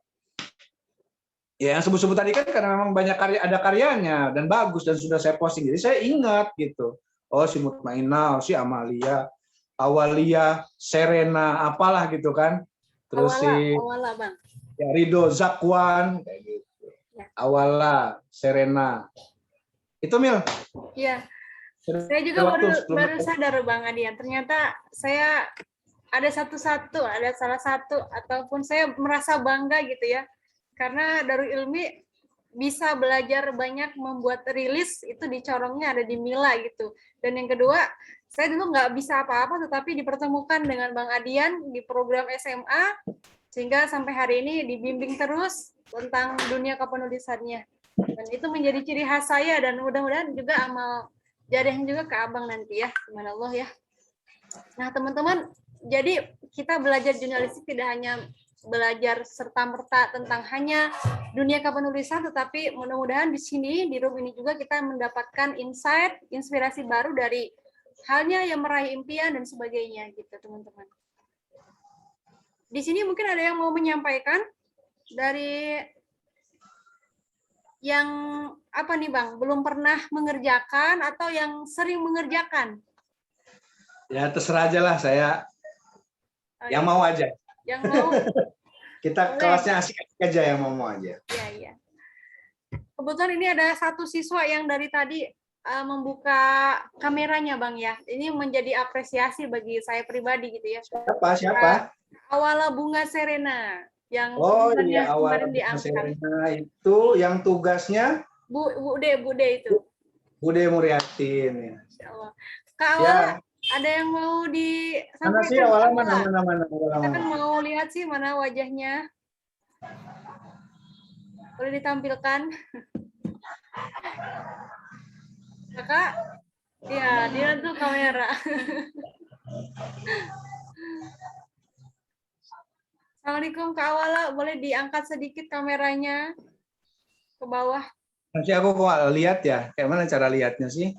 B: ya yang sebut-sebut tadi kan karena memang banyak ada karyanya dan bagus dan sudah saya posting, jadi saya ingat gitu. Oh si Mutmainah, si Amalia, Awalia, Serena, apalah gitu kan. Terus
A: Awala Bang.
B: Ya, Rido Zakwan kayak gitu.
A: Ya.
B: Awala, Serena. Itu Mil.
A: Iya. Saya juga baru sadar Bang Adian, ternyata saya ada salah satu ataupun saya merasa bangga gitu ya, karena Darul Ilmi bisa belajar banyak membuat rilis itu dicorongnya ada di Mila gitu. Dan yang kedua, saya dulu nggak bisa apa-apa, tetapi dipertemukan dengan Bang Adian di program SMA, sehingga sampai hari ini dibimbing terus tentang dunia kepenulisannya. Dan itu menjadi ciri khas saya, dan mudah-mudahan juga amal jariah juga ke Abang nanti ya, subhanallah ya. Nah teman-teman, jadi kita belajar jurnalistik tidak hanya belajar serta-merta tentang hanya dunia kepenulisan, tetapi mudah-mudahan di sini, di room ini juga kita mendapatkan insight, inspirasi baru dari halnya yang meraih impian dan sebagainya gitu teman-teman. Di sini mungkin ada yang mau menyampaikan dari yang apa nih Bang, belum pernah mengerjakan atau yang sering mengerjakan?
B: Ya terserah aja lah, saya yang mau aja.
A: Yang mau.
B: Kita kelasnya asik-asik aja, yang mau aja.
A: Iya, iya. Kebetulan ini ada satu siswa yang dari tadi membuka kameranya Bang ya. Ini menjadi apresiasi bagi saya pribadi gitu ya.
B: Siapa?
A: Awala Bunga Serena. Yang
B: iya, Awala Bunga Serena itu yang tugasnya
A: Bude itu.
B: Bude Muriatin ya.
A: Insyaallah. Kak Awala, ada yang mau disampaikan?
B: Mana sih Awala, mana?
A: Kita kan mau lihat sih mana wajahnya. Boleh ditampilkan? Kakak? Ya, dia tuh kamera. Assalamualaikum Kak Awala, boleh diangkat sedikit kameranya ke bawah?
B: Nanti aku kok lihat ya, kayak mana cara lihatnya sih?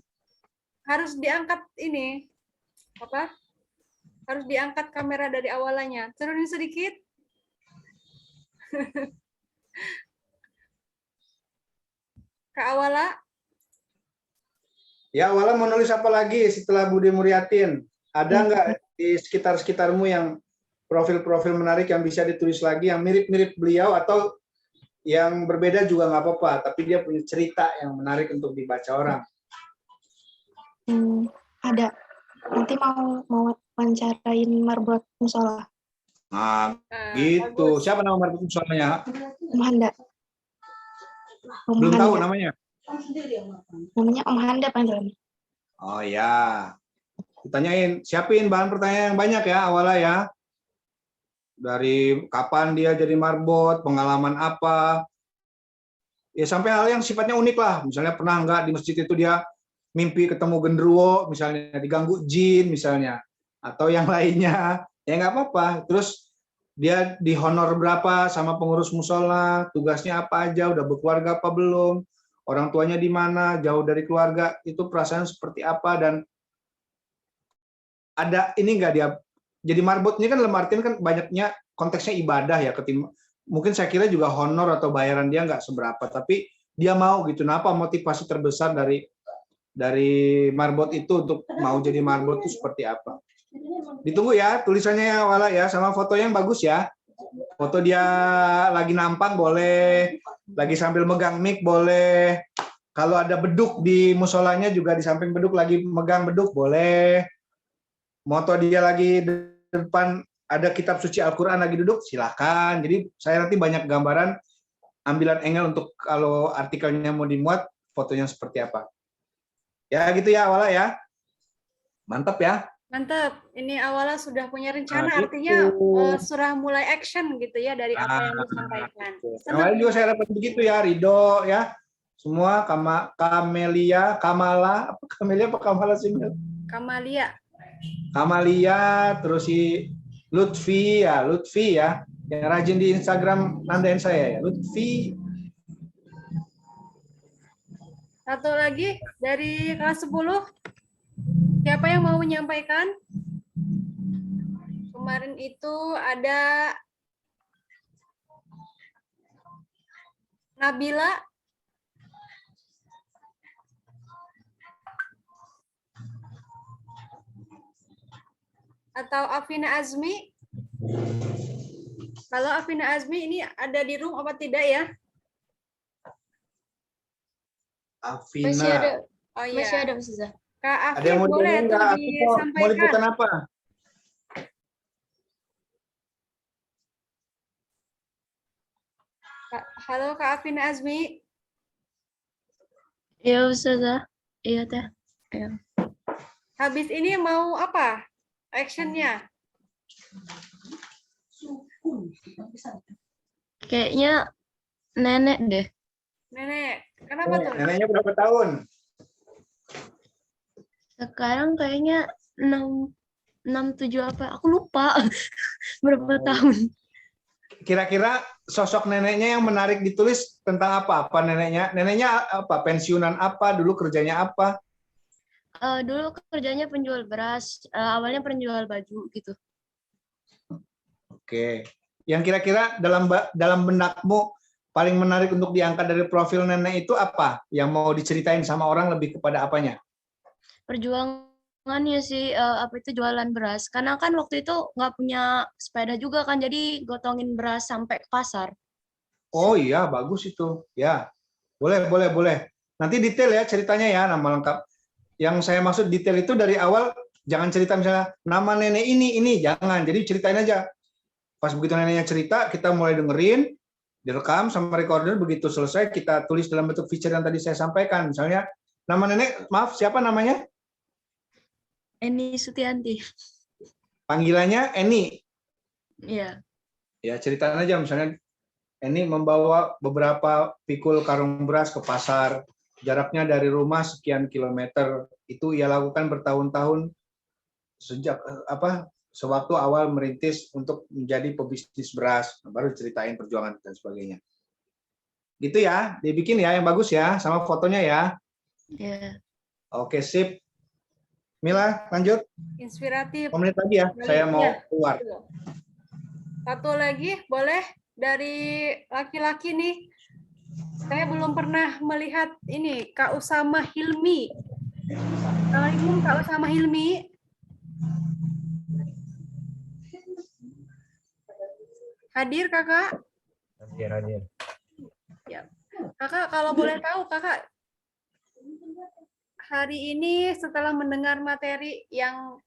A: Harus diangkat ini, apa? Harus diangkat kamera dari awalnya. Turunin sedikit. Kak Awala?
B: Ya, Awala mau nulis apa lagi setelah Bude Muriatin? Ada nggak di sekitar-sekitarmu yang profil-profil menarik yang bisa ditulis lagi, yang mirip-mirip beliau, atau yang berbeda juga nggak apa-apa, tapi dia punya cerita yang menarik untuk dibaca orang?
F: Ada. Nanti mau wawancarain marbot musola.
B: Nah,
A: Nah,
B: gitu.
A: bagus.
B: Siapa nama marketing soalnya?
F: Om Handa. Om
B: Belum tahu
F: Handa.
B: namanya.
F: Namanya Om Handa panggilannya.
B: Oh ya. Ditanyain, siapin bahan pertanyaan yang banyak ya awalnya ya. Dari kapan dia jadi marbot, pengalaman apa. Ya sampai hal yang sifatnya unik lah. Misalnya pernah nggak di masjid itu dia mimpi ketemu genderuwo, misalnya diganggu jin misalnya. Atau yang lainnya. Ya nggak apa-apa. Terus dia dihonor berapa sama pengurus musola, tugasnya apa aja, udah berkeluarga apa belum, orang tuanya di mana, jauh dari keluarga, itu perasaan seperti apa, dan ada ini enggak dia jadi marbot ini kan dalam artian kan banyaknya konteksnya ibadah ya, mungkin saya kira juga honor atau bayaran dia nggak seberapa, tapi dia mau gitu. Nah, apa motivasi terbesar dari marbot itu untuk mau jadi marbot itu seperti apa? Ditunggu ya tulisannya ya Wala ya, sama foto yang bagus ya. Foto dia lagi nampang boleh, lagi sambil megang mic boleh. Kalau ada beduk di musolanya juga di samping beduk lagi megang beduk boleh. Moto dia lagi di depan ada kitab suci Al-Quran lagi duduk, silakan. Jadi saya nanti banyak gambaran, ambilan angle untuk kalau artikelnya mau dimuat, fotonya seperti apa. Ya gitu ya Wala ya. Mantap ya.
A: Mantap. Ini awalnya sudah punya rencana,
B: Nah,
A: artinya
B: itu.
A: sudah mulai action gitu ya dari apa yang disampaikan.
B: Yang lain juga saya dapat begitu ya, Ridho ya. Semua Kamelia, Kamala, apa Kamelia apa Kamala sih?
A: Kamalia.
B: Kamalia, terus si Lutfi ya, yang rajin di Instagram nandain saya ya, Lutfi.
A: Satu lagi dari kelas 10. Siapa yang mau menyampaikan? Kemarin itu ada Nabila. Atau Afina Azmi. Kalau Afina Azmi ini ada di room apa tidak ya?
B: Afina.
D: Masih ada.
A: Oh iya.
D: Masih ada Ustazah.
A: Kak
B: Ada
A: Afif
B: yang mau
A: boleh
B: ditanyain
A: tuh
B: nggak? Aku mau
A: disampaikan.
B: liputan apa?
A: Halo Kak Afina Azmi.
D: Iya Ustazah. Iya Teh. Iya.
A: Habis ini mau apa? Actionnya?
D: Kayaknya nenek deh.
A: Nenek. Kenapa tuh?
B: Neneknya berapa tahun?
D: Sekarang kayaknya 6, 7 apa? Aku lupa. Berapa tahun.
B: Kira-kira sosok neneknya yang menarik ditulis tentang apa? Apa neneknya? Neneknya apa? Pensiunan apa? Dulu kerjanya apa?
D: Dulu kerjanya penjual beras. Awalnya penjual baju gitu.
B: Oke. Yang kira-kira dalam benakmu paling menarik untuk diangkat dari profil nenek itu apa? Yang mau diceritain sama orang lebih kepada apanya?
D: Perjuangannya sih apa itu jualan beras. Karena kan waktu itu nggak punya sepeda juga kan, jadi gotongin beras sampai ke pasar.
B: Oh iya, bagus itu. Ya, boleh. Nanti detail ya ceritanya ya, nama lengkap. Yang saya maksud detail itu dari awal, jangan cerita misalnya nama nenek ini, jangan. Jadi ceritain aja. Pas begitu neneknya cerita, kita mulai dengerin, direkam sama recorder, begitu selesai kita tulis dalam bentuk feature yang tadi saya sampaikan. Misalnya, nama nenek, maaf, siapa namanya?
D: Eni Sutianti.
B: Panggilannya Eni.
D: Iya.
B: Ya, ceritain aja misalnya, Eni membawa beberapa pikul karung beras ke pasar, jaraknya dari rumah sekian kilometer, itu ia lakukan bertahun-tahun sejak sewaktu awal merintis untuk menjadi pebisnis beras, baru ceritain perjuangan dan sebagainya. Gitu ya, dibikin ya yang bagus ya, sama fotonya ya.
D: Iya.
B: Oke, sip. Mila, lanjut.
A: Inspiratif.
B: 5 menit lagi ya, saya mau keluar.
A: Satu lagi, boleh? Dari laki-laki nih. Saya belum pernah melihat ini, Kak Usama Hilmi. Assalamualaikum Kak Usama Hilmi. Hadir Kakak?
G: Hadir.
A: Ya. Kakak kalau boleh tahu Kakak hari ini setelah mendengar materi yang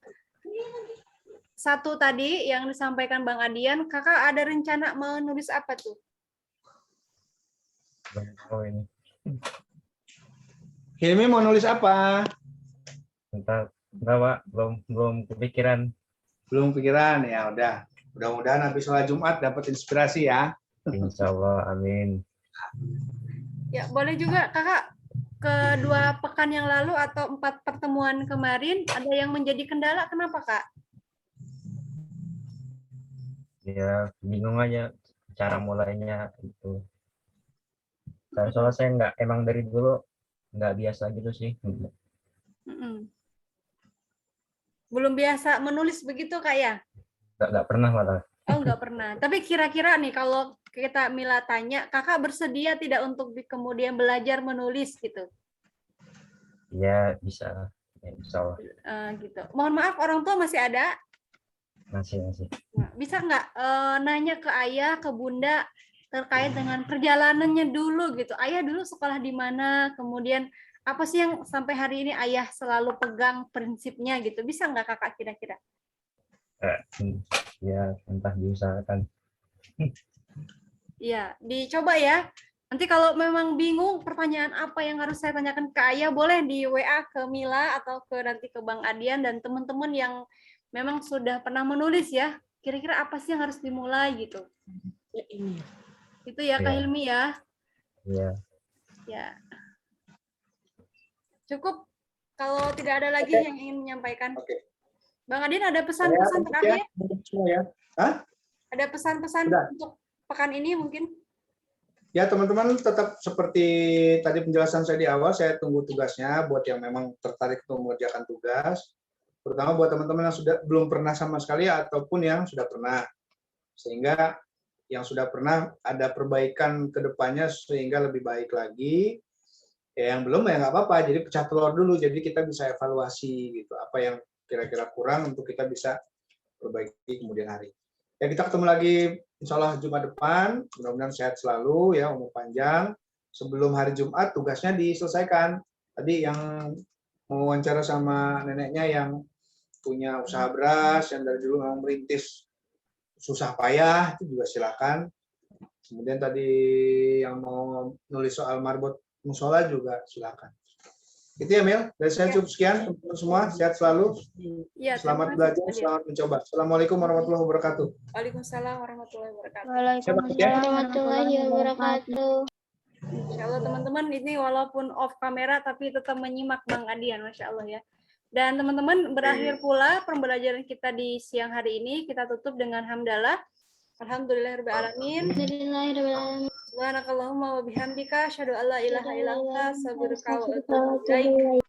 A: satu tadi yang disampaikan Bang Adian, kakak ada rencana mau nulis apa tuh?
G: Oh ini
B: Hilmi mau nulis apa?
G: entah Pak, belum kepikiran.
B: Belum pikiran, ya udah. Mudah-mudahan habis sholat Jumat dapat inspirasi ya.
G: Insya Allah, amin.
A: Ya, boleh juga kakak, kedua pekan yang lalu atau 4 pertemuan kemarin ada yang menjadi kendala, kenapa kak?
G: Ya bingung aja cara mulainya itu. Dan soalnya saya emang dari dulu nggak biasa gitu sih.
A: Mm-mm. Belum biasa menulis begitu kak ya?
G: Nggak pernah malah.
A: Oh, nggak pernah. Tapi kira-kira nih kalau kita Mila tanya, kakak bersedia tidak untuk kemudian belajar menulis gitu?
G: Ya bisa. Ya, insya Allah.
A: Gitu. Mohon maaf, orang tua masih ada?
G: Masih.
A: Nah, bisa nggak nanya ke ayah, ke bunda terkait dengan perjalanannya dulu gitu. Ayah dulu sekolah di mana, kemudian apa sih yang sampai hari ini ayah selalu pegang prinsipnya gitu. Bisa nggak kakak kira-kira?
G: Ya entah diusahakan.
A: Iya, dicoba ya. Nanti kalau memang bingung pertanyaan apa yang harus saya tanyakan ke ayah, boleh di WA ke Mila atau nanti ke Bang Adian dan teman-teman yang memang sudah pernah menulis ya. Kira-kira apa sih yang harus dimulai gitu. Itu ya Kak
G: Iya.
A: Hilmi ya.
G: Iya.
A: Ya. Cukup kalau tidak ada lagi yang ingin menyampaikan.
B: Oke.
A: Bang Adian ada pesan-pesan terakhir?
B: Ya. Hah?
A: Ada pesan-pesan
B: Sudah.
A: untuk pekan ini mungkin?
B: Ya teman-teman tetap seperti tadi penjelasan saya di awal, saya tunggu tugasnya buat yang memang tertarik untuk mengerjakan tugas. Terutama buat teman-teman yang sudah belum pernah sama sekali ataupun yang sudah pernah. Sehingga yang sudah pernah ada perbaikan ke depannya sehingga lebih baik lagi. Ya, yang belum ya nggak apa-apa, jadi pecah telur dulu, jadi kita bisa evaluasi gitu, apa yang kira-kira kurang untuk kita bisa perbaiki kemudian hari. Ya kita ketemu lagi insya Allah Jumat depan, mudah-mudahan sehat selalu ya, umur panjang. Sebelum hari Jumat tugasnya diselesaikan. Tadi yang mau wawancara sama neneknya yang punya usaha beras, yang dari dulu memang merintis susah payah, itu juga silakan. Kemudian tadi yang mau nulis soal marbot musola juga silakan. Itu ya Mil, dari saya cukup sekian, teman-teman semua, sehat selalu.
A: Ya,
B: Selamat
A: terima kasih,
B: belajar,
A: Kak Adian.
B: selamat mencoba. Assalamualaikum warahmatullahi wabarakatuh.
A: Waalaikumsalam warahmatullahi wabarakatuh.
F: Waalaikumsalam warahmatullahi wabarakatuh.
A: Insya Allah teman-teman ini walaupun off kamera tapi tetap menyimak Bang Adian, Masya Allah ya. Dan teman-teman berakhir pula pembelajaran kita di siang hari ini. Kita tutup dengan hamdalah. Alhamdulillahirrahmanirrahim.
F: Alhamdulillahirrahmanirrahim.
A: Subhanakallahumma wa bihamdika asyhadu an la ilaha illa anta astaghfiruka wa atubu ilaik.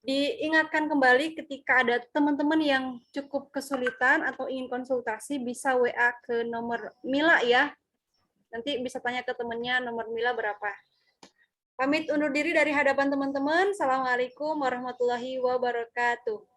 A: Diingatkan kembali ketika ada teman-teman yang cukup kesulitan atau ingin konsultasi bisa WA ke nomor Mila ya. Nanti bisa tanya ke temannya nomor Mila berapa. Pamit undur diri dari hadapan teman-teman. Assalamualaikum warahmatullahi wabarakatuh.